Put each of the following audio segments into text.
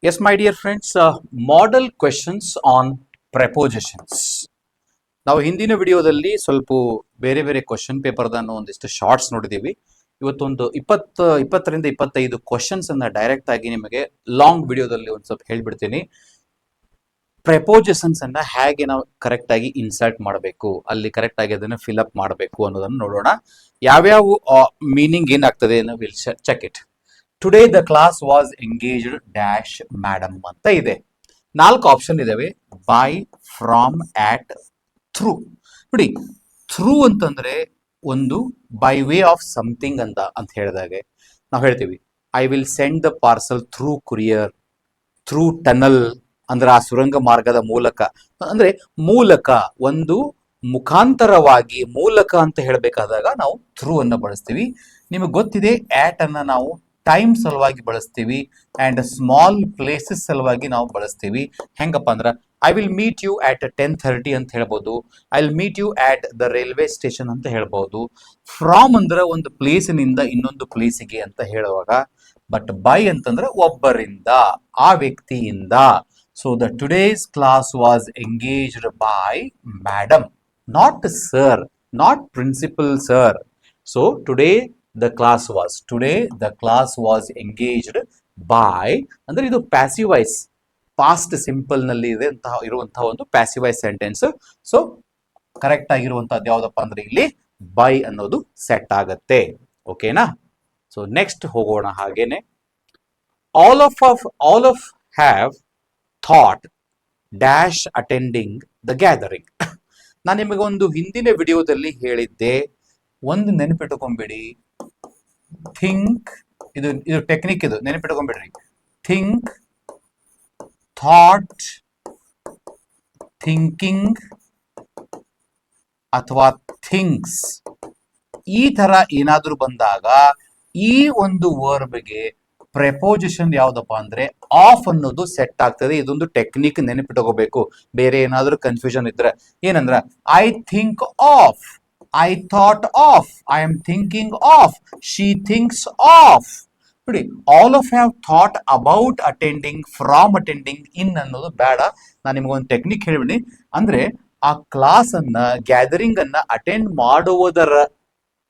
Yes, my dear friends, model questions on prepositions. ನಾವು ಹಿಂದಿನ ವಿಡಿಯೋದಲ್ಲಿ ಸ್ವಲ್ಪ ಬೇರೆ ಬೇರೆ ಕ್ವಶನ್ ಪೇಪರ್ದನ್ನು ಒಂದಿಷ್ಟು ಶಾರ್ಟ್ಸ್ ನೋಡಿದ್ದೀವಿ. ಇವತ್ತೊಂದು 20ರಿಂದ 25 ಕ್ವಶನ್ಸ್ ಅನ್ನ ಡೈರೆಕ್ಟ್ ಆಗಿ ನಿಮಗೆ ಲಾಂಗ್ ವಿಡಿಯೋದಲ್ಲಿ ಒಂದು ಸ್ವಲ್ಪ ಹೇಳ್ಬಿಡ್ತೀನಿ. ಪ್ರೆಪೋಸಿಷನ್ಸ್ ಅನ್ನ ಹೇಗೆ ನಾವು ಕರೆಕ್ಟ್ ಆಗಿ ಇನ್ಸರ್ಟ್ ಮಾಡಬೇಕು, ಅಲ್ಲಿ ಕರೆಕ್ಟ್ ಆಗಿ ಅದನ್ನು ಫಿಲ್ ಅಪ್ ಮಾಡಬೇಕು ಅನ್ನೋದನ್ನು ನೋಡೋಣ. ಯಾವ್ಯಾವ ಮೀನಿಂಗ್ ಏನಾಗ್ತದೆ ಅನ್ನೋ will check it. Today the class was engaged dash madam ಅಂತ ಇದೆ. 4 ಆಪ್ಷನ್ ಇದಾವೆ. By, from, at, through. ನೋಡಿ, ಥ್ರೂ ಅಂತಂದ್ರೆ ಒಂದು ಬೈ ವೇ ಆಫ್ ಸಮಥಿಂಗ್ ಅಂತ ಹೇಳಿದಾಗೆ ನಾವು ಹೇಳ್ತೀವಿ I will send the parcel through courier, through tunnel ಅಂದ್ರೆ ಆ ಸುರಂಗ ಮಾರ್ಗದ ಮೂಲಕ, ಅಂದ್ರೆ ಮೂಲಕ, ಒಂದು ಮುಖಾಂತರವಾಗಿ, ಮೂಲಕ ಅಂತ ಹೇಳಬೇಕಾದಾಗ ನಾವು ಥ್ರೂ ಅನ್ನ ಬಳಸ್ತೀವಿ. ನಿಮಗೆ ಗೊತ್ತಿದೆ, ಆಟ್ ಅನ್ನ ನಾವು ಟೈಮ್ ಸಲುವಾಗಿ ಬಳಸ್ತೀವಿ ಅಂಡ್ ಸ್ಮಾಲ್ ಪ್ಲೇಸಸ್ ಸಲುವಾಗಿ ನಾವು ಬಳಸ್ತೀವಿ. ಹೆಂಗಪ್ಪ ಅಂದ್ರೆ I will meet you at 10:30 ಅಂತ ಹೇಳ್ಬೋದು. I will meet you at the railway station ಅಂತ ಹೇಳ್ಬೋದು. ಫ್ರಾಮ್ ಅಂದ್ರೆ ಒಂದು ಪ್ಲೇಸಿನಿಂದ ಇನ್ನೊಂದು ಪ್ಲೇಸಿಗೆ ಅಂತ ಹೇಳುವಾಗ. ಬಟ್ ಬೈ ಅಂತಂದ್ರೆ ಒಬ್ಬರಿಂದ, ಆ ವ್ಯಕ್ತಿಯಿಂದ. So the today's class was engaged by madam, not sir, not principal sir. So the class was engaged by ಅಂದ್ರೆ ಇದು ಪ್ಯಾಸಿವ್ ವಾಯ್ಸ್, ಪಾಸ್ಟ್ ಸಿಂಪಲ್ ನಲ್ಲಿ ಇದೆ ಇರುವಂತಹ ಒಂದು passive voice sentence. So correct ಆಗಿರುವಂತಹದ್ದು ಯಾವ್ದಪ್ಪ ಅಂದ್ರೆ ಇಲ್ಲಿ ಬೈ ಅನ್ನೋದು ಸೆಟ್ ಆಗತ್ತೆ. ಓಕೆನಾ? ಸೊ ನೆಕ್ಸ್ಟ್ ಹೋಗೋಣ. ಹಾಗೇನೆ all of have thought dash attending the gathering. ನಾನು ನಿಮಗೆ ಒಂದು ಹಿಂದಿನ ವಿಡಿಯೋದಲ್ಲಿ ಹೇಳಿದ್ದೆ, ಒಂದು ನೆನಪಿಟ್ಟುಕೊಂಡ್ಬಿಡಿ. ಥಿಂಕ್, ಇದು ಟೆಕ್ನಿಕ್, ಇದು ನೆನಪಿಟ್ಕೊಂಡ್ಬಿಡ್ರಿ. ಥಿಂಕ್, ಥಾಟ್, ಥಿಂಕಿಂಗ್ ಅಥವಾ ಥಿಂಕ್ಸ್, ಈ ತರ ಏನಾದ್ರೂ ಬಂದಾಗ ಈ ಒಂದು ವರ್ಬ್ಗೆ ಪ್ರೆಪೋಸಿಷನ್ ಯಾವ್ದಪ್ಪ ಅಂದ್ರೆ ಆಫ್ ಅನ್ನೋದು ಸೆಟ್ ಆಗ್ತದೆ. ಇದೊಂದು ಟೆಕ್ನಿಕ್, ನೆನಪಿಟ್ಕೋಬೇಕು. ಬೇರೆ ಏನಾದ್ರೂ ಕನ್ಫ್ಯೂಷನ್ ಇದ್ರೆ ಏನಂದ್ರ I think of, I thought of, I am thinking of, she thinks of. ನೋಡಿ, all of have thought about attending, from attending, in ಅನ್ನೋದು ಬೇಡ. ನಾನು ನಿಮಗೊಂದು ಟೆಕ್ನಿಕ್ ಹೇಳ್ಬಿಡಿ. ಅಂದ್ರೆ ಆ ಕ್ಲಾಸ್ ಅನ್ನ, ಗ್ಯಾದರಿಂಗ್ ಅನ್ನ ಅಟೆಂಡ್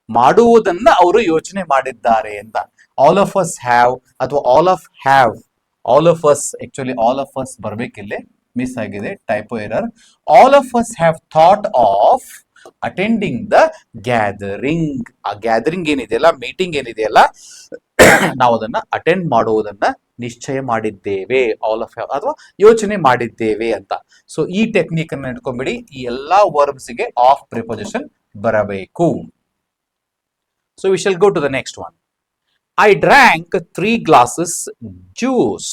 ಮಾಡುವುದನ್ನ ಅವರು ಯೋಚನೆ ಮಾಡಿದ್ದಾರೆ ಅಂತ. ಆಲ್ ಆಫ್ ಅಸ್ ಹ್ಯಾವ್ ಅಥವಾ all of have, all of us, actually all of us ಬರ್ಬೇಕಿಲ್ಲೇ, ಮಿಸ್ ಆಗಿದೆ, typo error. All of us have thought of attending the gathering. ಆ ಗ್ಯಾದರಿಂಗ್ ಏನಿದೆಯಲ್ಲ, ಮೀಟಿಂಗ್ ಏನಿದೆಯಲ್ಲ, ನಾವು ಅದನ್ನ ಅಟೆಂಡ್ ಮಾಡುವುದನ್ನ ನಿಶ್ಚಯ ಮಾಡಿದ್ದೇವೆ, ಆಲ್ ಆಫ್ ಅಥವಾ ಯೋಚನೆ ಮಾಡಿದ್ದೇವೆ ಅಂತ. ಸೊ ಈ ಟೆಕ್ನಿಕ್ ಅನ್ನ ಇಟ್ಕೊಂಡ್ಬಿಡಿ. ಈ ಎಲ್ಲಾ ವರ್ಬ್ಸ್ ಗೆ ಆಫ್ ಪ್ರಿಪೋಸಿಷನ್ ಬರಬೇಕು. So we shall go to the next one. I drank 3 glasses juice.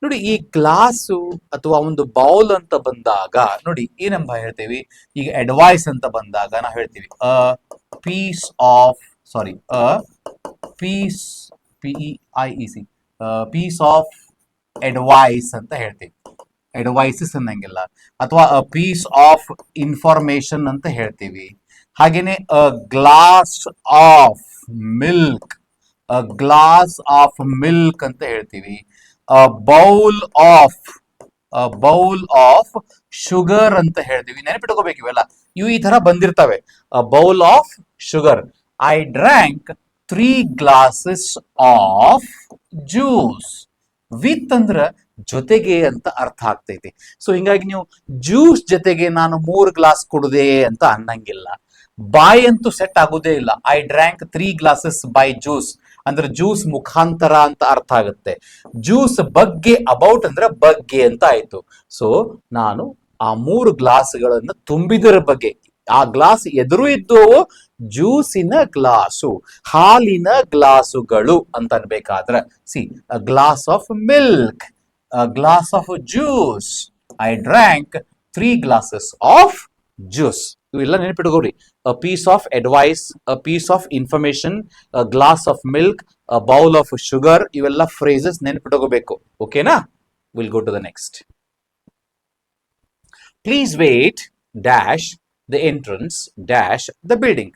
ನೋಡಿ, ಈ ಗ್ಲಾಸು ಅಥವಾ ಒಂದು ಬೌಲ್ ಅಂತ ಬಂದಾಗ ನೋಡಿ ಏನಂಬ ಹೇಳ್ತೀವಿ. ಈಗ ಅಡ್ವೈಸ್ ಅಂತ ಬಂದಾಗ ನಾವು ಹೇಳ್ತೀವಿ a piece of, sorry, a piece, PEIEC, piece of advice ಅಂತ ಹೇಳ್ತೀವಿ. ಅಡ್ವೈಸಸ್ ಅನ್ನಂಗಿಲ್ಲ. ಅಥವಾ ಅ ಪೀಸ್ ಆಫ್ ಇನ್ಫಾರ್ಮೇಶನ್ ಅಂತ ಹೇಳ್ತೀವಿ. ಹಾಗೇನೆ ಅ glass of milk, a glass of milk ಅಂತ ಹೇಳ್ತೀವಿ. ಬೌಲ್ ಆಫ್ ಶುಗರ್ ಅಂತ ಹೇಳ್ತೀವಿ. ನೆನಪಿಟ್ಕೋಬೇಕು ಇವೆಲ್ಲ, ಇವು ಈ ತರ ಬಂದಿರ್ತವೆ. Bowl of sugar. I drank 3 glasses of juice. With ಅಂದ್ರ ಜೊತೆಗೆ ಅಂತ ಅರ್ಥ ಆಗ್ತೈತಿ. ಸೊ ಹಿಂಗಾಗಿ ನೀವು ಜ್ಯೂಸ್ ಜೊತೆಗೆ ನಾನು 3 ಗ್ಲಾಸ್ ಕುಡ್ದೆ ಅಂತ ಅನ್ನಂಗಿಲ್ಲ. ಬಾಯ್ ಅಂತೂ ಸೆಟ್ ಆಗುದೇ ಇಲ್ಲ. I drank 3 glasses by juice ಅಂದ್ರೆ ಜ್ಯೂಸ್ ಮುಖಾಂತರ ಅಂತ ಅರ್ಥ ಆಗುತ್ತೆ. ಜ್ಯೂಸ್ ಬಗ್ಗೆ, ಅಬೌಟ್ ಅಂದ್ರೆ ಬಗ್ಗೆ ಅಂತ ಆಯ್ತು. ಸೊ ನಾನು ಆ 3 ಗ್ಲಾಸ್ಗಳನ್ನು ತುಂಬಿದರ ಬಗ್ಗೆ, ಆ ಗ್ಲಾಸ್ ಎದುರು ಇದ್ದವು ಜ್ಯೂಸಿನ ಗ್ಲಾಸು, ಹಾಲಿನ ಗ್ಲಾಸುಗಳು ಅಂತ ಅನ್ಬೇಕಾದ್ರೆ see a glass of milk, a glass of juice. I drank 3 glasses of juice. ಇವೆಲ್ಲ ನೆನಪಿಟ್ಕೋರಿ. A piece of advice, a piece of information, a glass of milk, a bowl of sugar, ಇವೆಲ್ಲ phrases ನೆನಪಿಟ್ಕೋಬೇಕು. ಓಕೆನಾ? Will go to the next. Please wait dash the entrance dash the building.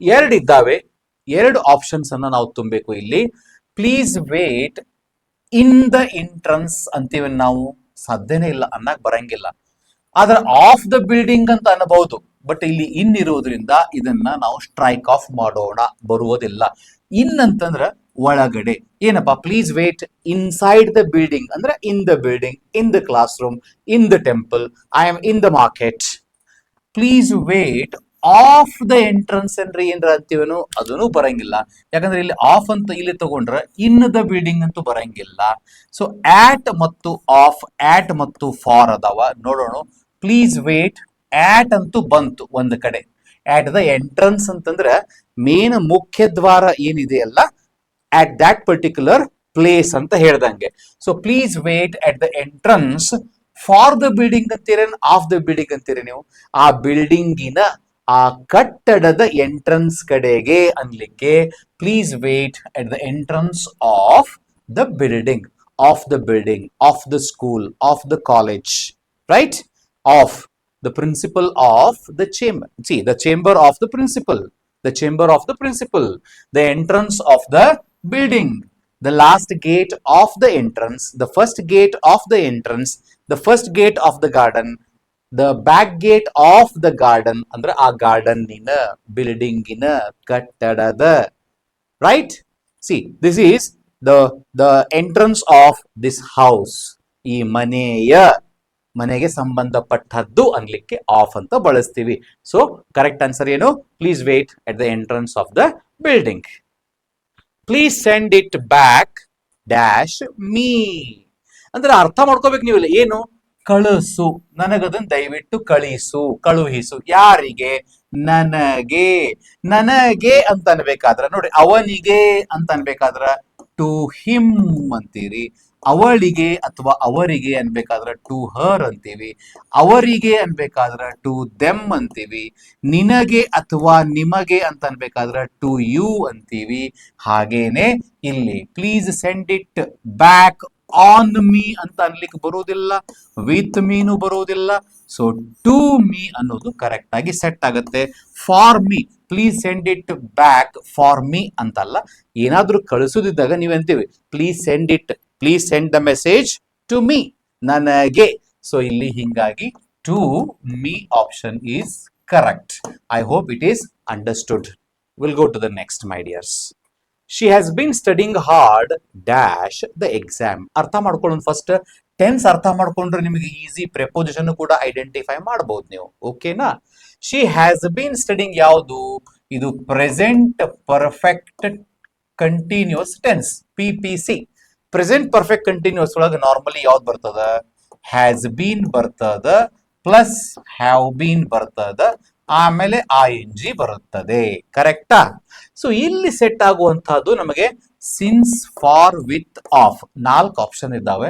2 ಇದ್ದಾವೆ, 2 options ಅನ್ನ ನಾವು ತುಂಬಬೇಕು ಇಲ್ಲಿ. Please wait in the entrance ಅಂತೀವಿ ನಾವು, ಸಾಧ್ಯನೇ ಇಲ್ಲ, ಅನ್ನಕ್ ಬರಂಗಿಲ್ಲ. ಆದ್ರೆ ಆಫ್ ದ ಬಿಲ್ಡಿಂಗ್ ಅಂತ ಅನ್ಬಹುದು, ಬಟ್ ಇಲ್ಲಿ ಇನ್ ಇರೋದ್ರಿಂದ ಇದನ್ನ ನಾವು ಸ್ಟ್ರೈಕ್ ಆಫ್ ಮಾಡೋಣ, ಬರುವುದಿಲ್ಲ. ಇನ್ ಅಂತಂದ್ರ ಒಳಗಡೆ. ಏನಪ್ಪಾ, please wait inside the building ಅಂದ್ರೆ in the building, in the classroom, in the temple, I am in the market. Please wait of the entrance ಅಂದ್ರೆ ಏನ್ರ ಅಂತೀವೇನು, ಅದನ್ನು ಬರಂಗಿಲ್ಲ. ಯಾಕಂದ್ರೆ ಇಲ್ಲಿ ಆಫ್ ಅಂತ ಇಲ್ಲಿ ತಗೊಂಡ್ರೆ ಇನ್ ದ ಬಿಲ್ಡಿಂಗ್ ಅಂತೂ ಬರಂಗಿಲ್ಲ. ಸೊ ಆಟ್ ಮತ್ತು ಆಫ್, ಆಟ್ ಮತ್ತು ಫಾರ್ ಅದಾವ, ನೋಡೋಣ. ಪ್ಲೀಸ್ ವೇಟ್, ಆಟ್ ಅಂತೂ ಬಂತು ಒಂದ್ ಕಡೆ. ಆಟ್ ದ ಎಂಟ್ರನ್ಸ್ ಅಂತಂದ್ರೆ ಮೇನ್ ಮುಖ್ಯ ದ್ವಾರ ಏನಿದೆಯಲ್ಲ, at that particular place ಅಂತ ಹೇಳ್ದಂಗೆ. So please wait at the entrance for the building ಅಂತೀರೇನು, ಆಫ್ ದ ಬಿಲ್ಡಿಂಗ್ ಅಂತೀರಿ ನೀವು? ಆ ಬಿಲ್ಡಿಂಗಿನ, ಆ ಕಟ್ಟಡದ ಎಂಟ್ರನ್ಸ್ ಕಡೆಗೆ ಅನ್ಲಿಕ್ಕೆ please wait at the entrance of the building, of the building, of the school, of the college, right? Of the principal of the chamber. See, the chamber of the principal, the chamber of the principal, the entrance of the building, the last gate of the entrance, the first gate of the entrance, the first gate of the garden, the back gate of the garden, ಅಂದ್ರೆ ಆ ಗಾರ್ಡನ್ನಿನ, ಬಿಲ್ಡಿಂಗಿನ, ಕಟ್ಟಡದ, right? See, this is the entrance of this house. ಈ ಮನೆಗೆ ಸಂಬಂಧಪಟ್ಟದ್ದು ಅನ್ಲಿಕ್ಕೆ of ಅಂತ ಬಳಸ್ತೀವಿ. So correct answer ಏನು? Please wait at the entrance of the building. Please send it back dash me ಅಂದ್ರೆ ಅರ್ಥ ಮಾಡ್ಕೋಬೇಕು ನೀವು. ಏನು? ಕಳಿಸು, ನನಗದನ್ನ ದಯವಿಟ್ಟು ಕಳುಹಿಸು. ಯಾರಿಗೆ? ನನಗೆ. ನನಗೆ ಅಂತ ಅನ್ಬೇಕಾದ್ರ ನೋಡಿ, ಅವನಿಗೆ ಅಂತ ಅನ್ಬೇಕಾದ್ರ ಟು ಹಿಮ್ ಅಂತೀರಿ. ಅವಳಿಗೆ ಅಥವಾ ಅವರಿಗೆ ಅನ್ಬೇಕಾದ್ರೆ ಟು ಹರ್ ಅಂತೀವಿ. ಅವರಿಗೆ ಅನ್ಬೇಕಾದ್ರೆ ಟು ದೆಮ್ ಅಂತೀವಿ. ನಿನಗೆ ಅಥವಾ ನಿಮಗೆ ಅಂತ ಅನ್ಬೇಕಾದ್ರೆ ಟು ಯು ಅಂತೀವಿ. ಹಾಗೇನೆ ಇಲ್ಲಿ please send it back on me ಅಂತ ಅನ್ಲಿಕ್ಕೆ ಬರುವುದಿಲ್ಲ, ವಿತ್ ಮೀನು ಬರುವುದಿಲ್ಲ. ಸೊ ಟು ಮೀ ಅನ್ನೋದು ಕರೆಕ್ಟ್ ಆಗಿ ಸೆಟ್ ಆಗುತ್ತೆ. For me, please send it back for me ಅಂತಲ್ಲ. ಏನಾದ್ರೂ ಕಳಿಸೋದಿದ್ದಾಗ ನೀವಂತೀವಿ please send it, please send the message to me, ನನಗೆ. ಸೊ ಇಲ್ಲಿ ಹಿಂಗಾಗಿ to me option is correct. I hope it is understood. Will go to the next, my dears. She has been studying hard dash the exam. ಅರ್ಥ ಮಾಡ್ಕೊಳ್ಳೋಣ first. Tense ಅರ್ಥ ಮಾಡ್ಕೊಂಡ್ರೆ ನಿಮಗೆ easy ಪ್ರೆಪೋಸಿಷನ್ ಕೂಡ identify ಮಾಡಬಹುದು ನೀವು. ಓಕೆನಾ? ಶಿ ಹ್ಯಾಸ್ ಬೀನ್ ಸ್ಟಡಿಂಗ್ ಯಾವುದು? ಇದು present perfect continuous tense, PPC. Present perfect continuous ಒಳಗೆ ನಾರ್ಮಲಿ ಯಾವ್ದು ಬರ್ತದ? ಹ್ಯಾಸ್ ಬೀನ್ ಬರ್ತದ, ಪ್ಲಸ್ ಹ್ಯಾವ್ ಬೀನ್ ಬರ್ತದ, ಆಮೇಲೆ ING ಬರುತ್ತದೆ. ಕರೆಕ್ಟಾ? ಸೊ ಇಲ್ಲಿ ಸೆಟ್ ಆಗುವಂತಹದ್ದು ನಮಗೆ since, for, with, of. 4 option ಇದ್ದಾವೆ.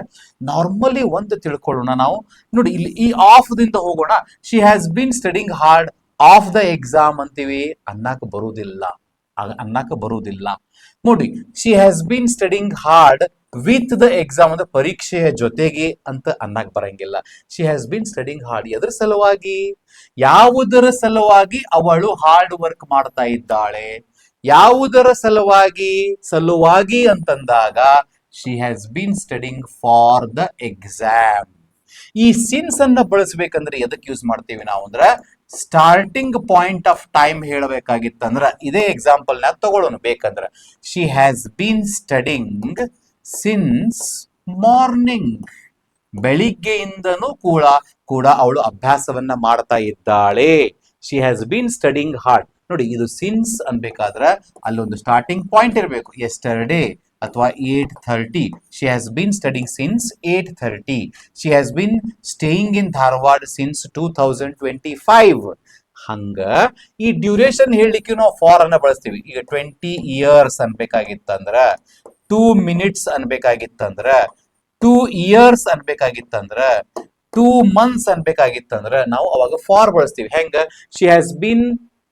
ನಾರ್ಮಲಿ ಒಂದು ತಿಳ್ಕೊಳ್ಳೋಣ ನಾವು. ನೋಡಿ ಇಲ್ಲಿ ಈ ಆಫ್ ದಿಂದ ಹೋಗೋಣ. She has been studying hard of the exam ಅಂತೀವಿ, ಅನ್ನಕ್ಕೆ ಬರುವುದಿಲ್ಲ. ನೋಡಿ, she has been studying hard with the exam ಅಂದ್ರೆ ಪರೀಕ್ಷೆಯ ಜೊತೆಗೆ ಅಂತ ಅನ್ನಕ್ ಬರಂಗಿಲ್ಲ. She has been studying hard ಎದ್ರ ಸಲುವಾಗಿ? ಯಾವುದರ ಸಲುವಾಗಿ ಅವಳು ಹಾರ್ಡ್ ವರ್ಕ್ ಮಾಡ್ತಾ ಇದ್ದಾಳೆ? ಯಾವುದರ ಸಲುವಾಗಿ ಅಂತಂದಾಗ she has been studying for the exam. ಈ ಸಿನ್ಸ್ ಅನ್ನ ಬಳಸಬೇಕಂದ್ರೆ ಎದಕ್ಕೆ ಯೂಸ್ ಮಾಡ್ತೀವಿ ನಾವು ಅಂದ್ರೆ, ಸ್ಟಾರ್ಟಿಂಗ್ ಪಾಯಿಂಟ್ ಆಫ್ ಟೈಮ್ ಹೇಳಬೇಕಾಗಿತ್ತಂದ್ರ ಇದೇ ಎಕ್ಸಾಂಪಲ್ ನ ತಗೊಳ್ಳೋಣ ಬೇಕಂದ್ರೆ. She has been studying since morning. ಬೆಳಿಗ್ಗೆಯಿಂದನೂ ಕೂಡ ಅವಳು ಅಭ್ಯಾಸವನ್ನ ಮಾಡ್ತಾ ಇದ್ದಾಳೆ. She has been studying hard. ನೋಡಿ, ಇದು ಸಿನ್ಸ್ ಅನ್ಬೇಕಾದ್ರೆ ಅಲ್ಲೊಂದು ಸ್ಟಾರ್ಟಿಂಗ್ ಪಾಯಿಂಟ್ ಇರಬೇಕು. ಎಸ್ಟರ್ಡೇ ಅಥವಾ 8:30. She has been studying since 8:30. She has bean staying in Dharwad since 2025. ಹಂಗ ಈ ಡ್ಯೂರೇಷನ್ ಹೇಳಲಿಕ್ಕೆ ನಾವು ಫಾರ್ ಅನ್ನ ಬಳಸ್ತೀವಿ. ಈಗ 20 years ಅನ್ಬೇಕಾಗಿತ್ತಂದ್ರ, 2 minutes ಅನ್ಬೇಕಾಗಿತ್ತಂದ್ರ, 2 years ಅನ್ಬೇಕಾಗಿತ್ತಂದ್ರ, 2 months ಅನ್ಬೇಕಾಗಿತ್ತಂದ್ರ ನಾವು ಅವಾಗ ಫಾರ್ ಬಳಸ್ತೀವಿ. ಹೆಂಗ? She has bean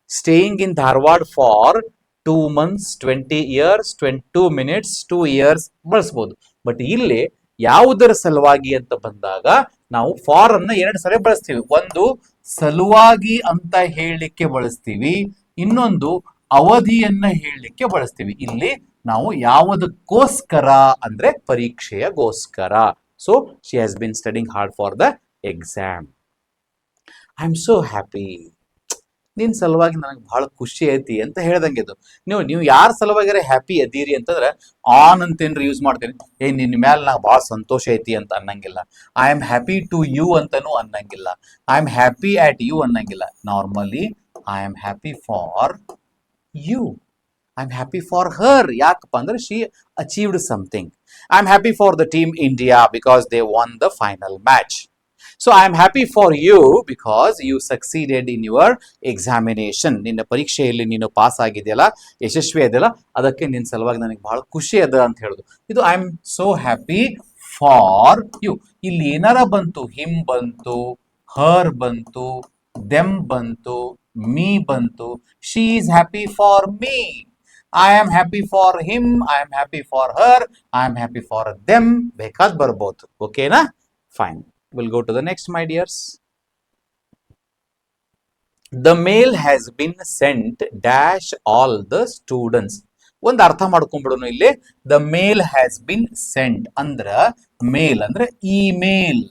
staying in Dharwad for 2 months, 20 years, 22 minutes, 2 years ಬಳಸಬಹುದು. ಬಟ್ ಇಲ್ಲಿ ಯಾವುದರ ಸಲುವಾಗಿ ಅಂತ ಬಂದಾಗ ನಾವು ಫಾರ್ ಅನ್ನ 2 ಸಲ ಬಳಸ್ತೀವಿ. ಒಂದು ಸಲುವಾಗಿ ಅಂತ ಹೇಳಲಿಕ್ಕೆ ಬಳಸ್ತೀವಿ, ಇನ್ನೊಂದು ಅವಧಿಯನ್ನ ಹೇಳಲಿಕ್ಕೆ ಬಳಸ್ತೀವಿ. ಇಲ್ಲಿ ನಾವು ಯಾವುದಕ್ಕೋಸ್ಕರ ಅಂದ್ರೆ ಪರೀಕ್ಷೆಯಗೋಸ್ಕರ. So she has been studying hard for the exam. I am so happy. ನಿನ್ ಸಲುವಾಗಿ ನನಗೆ ಬಹಳ ಖುಷಿ ಐತಿ ಅಂತ ಹೇಳ್ದಂಗೆ ಇದು. ನೀವು ಯಾರ ಸಲುವಾಗಿರ ಹ್ಯಾಪಿ ಅದೀರಿ ಅಂತಂದ್ರೆ ಆನ್ ಅಂತೇನ್ರಿ ಯೂಸ್ ಮಾಡ್ತೀನಿ. ನಿನ್ನ ಮೇಲೆ ನಂಗೆ ಬಹಳ ಸಂತೋಷ ಐತಿ ಅಂತ ಅನ್ನಂಗಿಲ್ಲ. I am happy to you ಅಂತಾನೂ ಅನ್ನಂಗಿಲ್ಲ. I am happy at you ಅನ್ನಂಗಿಲ್ಲ. Normally I am happy for you. I am happy for her. ಯಾಕಪ್ಪ ಅಂದ್ರೆ she achieved something. I am happy for the team India because they won the final match. So I am happy for you because you succeeded in your examination. ನಿನ್ನ ಪರೀಕ್ಷೆಯಲ್ಲಿ ನೀನು pass ಆಗಿದೆಯಲ್ಲ, ಯಶಸ್ವಿ ಅದೆಯಲ್ಲ, ಅದಕ್ಕೆ ನಿನ್ನ ಸಲುವಾಗಿ ನನಗೆ ಬಹಳ ಖುಷಿ ಅದ ಅಂತ ಹೇಳುದು. ಇದು I am so happy for you. ಇಲ್ಲಿ ಏನಾರ ಬಂತು, ಹಿಮ್ ಬಂತು, ಹರ್ ಬಂತು, ದೆಮ್ ಬಂತು, ಮೀ ಬಂತು, she is happy for me. I am happy for him, I am happy for Har, I am happy for them ಬೇಕಾದ್ ಬರ್ಬೋದು. ಓಕೆನಾ? Fine. We'll go to the next, my dears. The mail has been sent dash all the students. ಒಂದು ಅರ್ಥ ಮಾಡ್ಕೊಂಡ್ಬಿಡೋನು ಇಲ್ಲಿ. The mail has been sent ಅಂದ್ರ mail ಅಂದ್ರೆ email.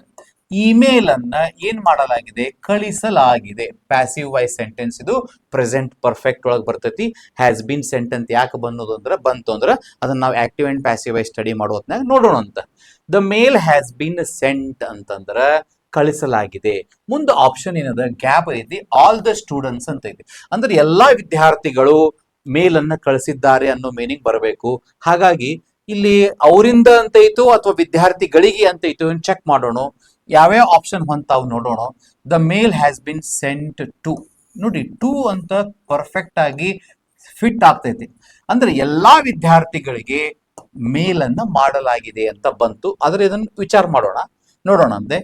Email ಅನ್ನ ಏನ್ ಮಾಡಲಾಗಿದೆ? ಕಳಿಸಲಾಗಿದೆ. ಪ್ಯಾಸಿವ್ ವಾಯ್ಸ್ ಸೆಂಟೆನ್ಸ್ ಇದು. ಪ್ರೆಸೆಂಟ್ ಪರ್ಫೆಕ್ಟ್ ಒಳಗೆ ಬರ್ತೈತಿ. ಹ್ಯಾಸ್ ಬಿನ್ ಸೆಂಟ್ ಅಂತ ಯಾಕೆ ಬಂತು ಅಂದ್ರೆ ಅದನ್ನ ನಾವು active and passive voice study ಮಾಡೋದ್ನಾಗ ನೋಡೋಣ ಅಂತ. The mail has been sent ಅಂತಂದ್ರ ಕಳಿಸಲಾಗಿದೆ. ಮುಂದೆ ಆಪ್ಷನ್ ಏನದ? ಗ್ಯಾಪ್ ಐತಿ. ಆಲ್ ದ ಸ್ಟೂಡೆಂಟ್ಸ್ ಅಂತ ಐತಿ. ಅಂದ್ರೆ ಎಲ್ಲಾ ವಿದ್ಯಾರ್ಥಿಗಳು ಮೇಲ್ ಅನ್ನ ಕಳಿಸಿದ್ದಾರೆ ಅನ್ನೋ ಮೀನಿಂಗ್ ಬರಬೇಕು. ಹಾಗಾಗಿ ಇಲ್ಲಿ ಅವರಿಂದ ಅಂತ ಐತು ಅಥವಾ ವಿದ್ಯಾರ್ಥಿಗಳಿಗೆ ಅಂತ ಐತು ಚೆಕ್ ಮಾಡೋಣ. ಯಾವ್ಯಾವ ಆಪ್ಷನ್ ಹೊಂತಾವ್ ನೋಡೋಣ. The mail has been sent to. ನೋಡಿ, ಟು ಅಂತ ಪರ್ಫೆಕ್ಟ್ ಆಗಿ ಫಿಟ್ ಆಗ್ತೈತಿ. ಅಂದ್ರೆ ಎಲ್ಲಾ ವಿದ್ಯಾರ್ಥಿಗಳಿಗೆ ಮೇಲ್ ಅನ್ನ ಮಾಡಲಾಗಿದೆ ಅಂತ ಬಂತು. ಆದ್ರೆ ಇದನ್ನು ವಿಚಾರ ಮಾಡೋಣ, ನೋಡೋಣ ಅಂತೆ.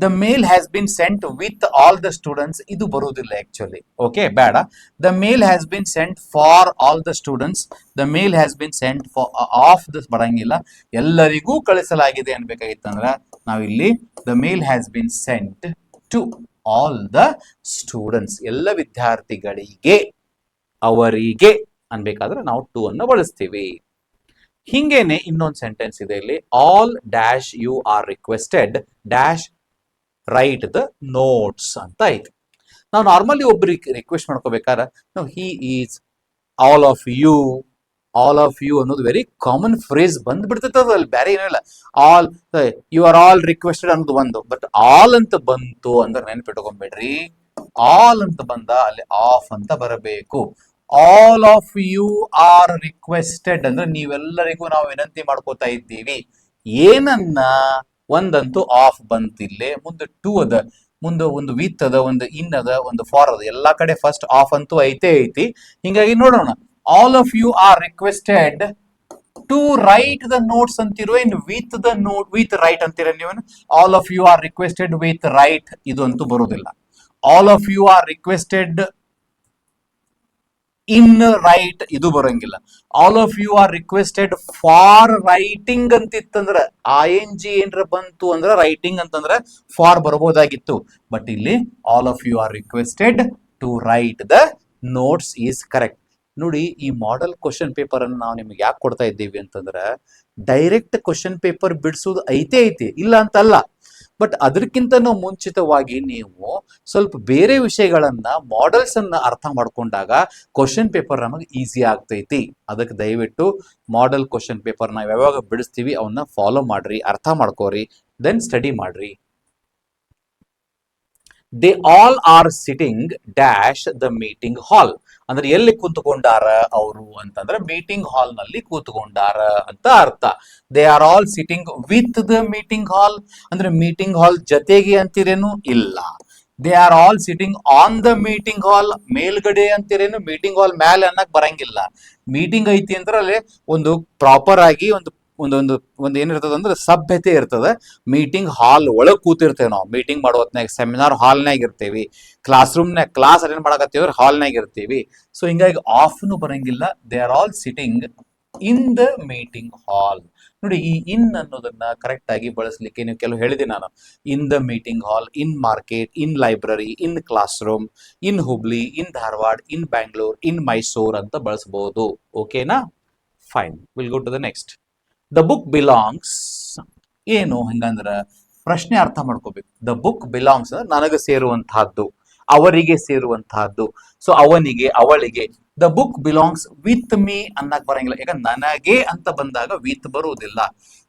The mail has been sent with all the students ಇದು ಬರುವುದಿಲ್ಲ ಆಕ್ಚುಲಿ. ಓಕೆ, ಬೇಡ. The mail has been sent for all the students. The mail has been sent for of the ಬರಂಗಿಲ್ಲ. ಎಲ್ಲರಿಗೂ ಕಳಿಸಲಾಗಿದೆ ಅನ್ಬೇಕಾಗಿತ್ತಂದ್ರ ನಾವಿಲ್ಲಿ the mail has been sent to all the students. ಎಲ್ಲ ವಿದ್ಯಾರ್ಥಿಗಳಿಗೆ, ಅವರಿಗೆ ಅನ್ಬೇಕಾದ್ರೆ ನಾವು ಟು ಅನ್ನು ಬಳಸ್ತೀವಿ. ಹಿಂಗೇನೆ ಇನ್ನೊಂದು ಸೆಂಟೆನ್ಸ್ ಇದೆ ಇಲ್ಲಿ. All dash you are requested dash write the notes ಅಂತ ಐತಿ. ನಾವು ನಾರ್ಮಲಿ ಒಬ್ರಿಗೆ ರಿಕ್ವೆಸ್ಟ್ ಮಾಡ್ಕೋಬೇಕಾದ್ರೆ ನಾವು he is, all of you, all of you ಅನ್ನೋದು ವೆರಿ ಕಾಮನ್ ಫ್ರೇಸ್ ಬಂದ್ಬಿಡ್ತೈತೆ ಅಲ್ಲಿ, ಬೇರೆ ಏನಿಲ್ಲ. All you are all requested ಅನ್ನೋದು ಒಂದು. ಬಟ್ ಆಲ್ ಅಂತ ಬಂತು ಅಂದ್ರೆ ನೆನ್ಪಿಟ್ಕೊಂಡ್ಬಿಡ್ರಿ, ಆಲ್ ಅಂತ ಬಂದ ಅಲ್ಲಿ ಆಫ್ ಅಂತ ಬರಬೇಕು. All of you are requested ಅಂದ್ರೆ ನೀವೆಲ್ಲರಿಗೂ ನಾವು ವಿನಂತಿ ಮಾಡ್ಕೋತಾ ಇದ್ದೀವಿ. ಏನನ್ನ? ಒಂದಂತೂ ಆಫ್ ಬಂತಿಲ್ಲೇ, ಮುಂದೆ ಟು ಅದ, ಮುಂದೆ ಒಂದು ವಿತ್ ಅದ, ಒಂದು ಇನ್ ಅದ, ಒಂದು ಫಾರ್ ಅದ. ಎಲ್ಲಾ ಕಡೆ ಫಸ್ಟ್ ಆಫ್ ಅಂತೂ ಐತಿ. ಹಿಂಗಾಗಿ ನೋಡೋಣ. All of you are requested to write the notes ಅಂತಿರೋ, in with the note with write ಅಂತೀರ ನೀವೇನು? All of you are requested with write ಇದು ಅಂತೂ ಬರುವುದಿಲ್ಲ. All of you are requested in write ಇದು ಬರಂಗಿಲ್ಲ. All of you are requested for writing ಅಂತಿತ್ತಂದ್ರ ING ಏನ್ರ ಬಂತು ಅಂದ್ರ ರೈಟಿಂಗ್ ಅಂತಂದ್ರ ಫಾರ್ ಬರಬಹುದಾಗಿತ್ತು. ಬಟ್ ಇಲ್ಲಿ all of you are requested to write the notes is correct. ನೋಡಿ, ಈ ಮಾಡೆಲ್ ಕ್ವಶನ್ ಪೇಪರ್ ಅನ್ನು ನಾವು ನಿಮ್ಗೆ ಯಾಕೆ ಕೊಡ್ತಾ ಇದ್ದೀವಿ ಅಂತಂದ್ರ ಡೈರೆಕ್ಟ್ ಕ್ವಶನ್ ಪೇಪರ್ ಬಿಡಿಸೋದು ಐತಿ, ಇಲ್ಲ ಅಂತಲ್ಲ. ಬಟ್ ಅದಕ್ಕಿಂತ ಮುಂಚಿತವಾಗಿ ನೀವು ಸ್ವಲ್ಪ ಬೇರೆ ವಿಷಯಗಳನ್ನ, ಮಾಡೆಲ್ಸ್ ಅನ್ನ ಅರ್ಥ ಮಾಡ್ಕೊಂಡಾಗ ಕ್ವಶನ್ ಪೇಪರ್ ನಮಗೆ ಈಸಿ ಆಗ್ತೈತಿ. ಅದಕ್ಕೆ ದಯವಿಟ್ಟು ಮಾಡೆಲ್ ಕ್ವಶನ್ ಪೇಪರ್ ನಾವು ಯಾವಾಗ ಬಿಡಿಸ್ತೀವಿ ಅವನ್ನ ಫಾಲೋ ಮಾಡ್ರಿ, ಅರ್ಥ ಮಾಡ್ಕೋರಿ, ದೆನ್ ಸ್ಟಡಿ ಮಾಡ್ರಿ. They all are sitting dash the meeting ಹಾಲ್. ಅಂದ್ರೆ ಎಲ್ಲಿ ಕೂತ್ಕೊಂಡಾರ ಅವರು ಅಂತಂದ್ರೆ ಮೀಟಿಂಗ್ ಹಾಲ್ ನಲ್ಲಿ ಕೂತ್ಕೊಂಡಾರ ಅಂತ ಅರ್ಥ. They are all sitting with the meeting ಹಾಲ್ ಅಂದ್ರೆ ಮೀಟಿಂಗ್ ಹಾಲ್ ಜೊತೆಗೆ ಅಂತಿರೇನು? ಇಲ್ಲ. They are all sitting on the meeting ಹಾಲ್ ಮೇಲ್ಗಡೆ ಅಂತಿರೇನು? ಮೀಟಿಂಗ್ ಹಾಲ್ ಮೇಲೆ ಅನ್ನಕ್ ಬರಂಗಿಲ್ಲ. ಮೀಟಿಂಗ್ ಐತಿ ಅಂದ್ರೆ ಅಲ್ಲಿ ಒಂದು ಪ್ರಾಪರ್ ಆಗಿ ಒಂದು ಏನಿರ್ತದ ಅಂದ್ರೆ ಸಭ್ಯತೆ ಇರ್ತದ. ಮೀಟಿಂಗ್ ಹಾಲ್ ಒಳಗ್ ಕೂತಿರ್ತೇವೆ ನಾವು. ಮೀಟಿಂಗ್ ಮಾಡೋ ಹೊತ್ನಾಗ ಸೆಮಿನಾರ್ ಹಾಲ್ನಾಗ ಇರ್ತೀವಿ, ಕ್ಲಾಸ್ ರೂಮ್ನಾಗ ಕ್ಲಾಸ್ ಅಟೆಂಡ್ ಮಾಡಕತ್ತೀವಿ ಹಾಲ್ನಾಗ ಇರ್ತೀವಿ. ಸೊ ಹಿಂಗಾಗಿ ಆಫ್ನು ಬರಂಗಿಲ್ಲ. They are all sitting in the meeting ಹಾಲ್. ನೋಡಿ, ಈ ಇನ್ ಅನ್ನೋದನ್ನ ಕರೆಕ್ಟ್ ಆಗಿ ಬಳಸಲಿಕ್ಕೆ ನೀವು ಕೆಲವು ಹೇಳಿದೆ ನಾನು. In the meeting hall, in market, in library, in classroom, in Hubli, in Dharwad, in Bangalore, in Mysore ಅಂತ ಬಳಸಬಹುದು. ಓಕೆನಾ? Fine, will go to the next. The book belongs ಏನು ಹಂಗಂದ್ರ ಪ್ರಶ್ನೆ ಅರ್ಥ ಮಾಡ್ಕೋಬೇಕು. ದ ಬುಕ್ ಬಿಲಾಂಗ್ಸ್ ಅಂದ್ರೆ ನನಗೆ ಸೇರುವಂತಹದ್ದು, ಅವರಿಗೆ ಸೇರುವಂತಹದ್ದು. ಸೊ ಅವನಿಗೆ, ಅವಳಿಗೆ. The book belongs with me ಅನ್ನಕ್ ಬರಂಗಿಲ್ಲ, ಯಾಕಂದ್ರೆ ನನಗೆ ಅಂತ ಬಂದಾಗ ವಿತ್ ಬರುವುದಿಲ್ಲ.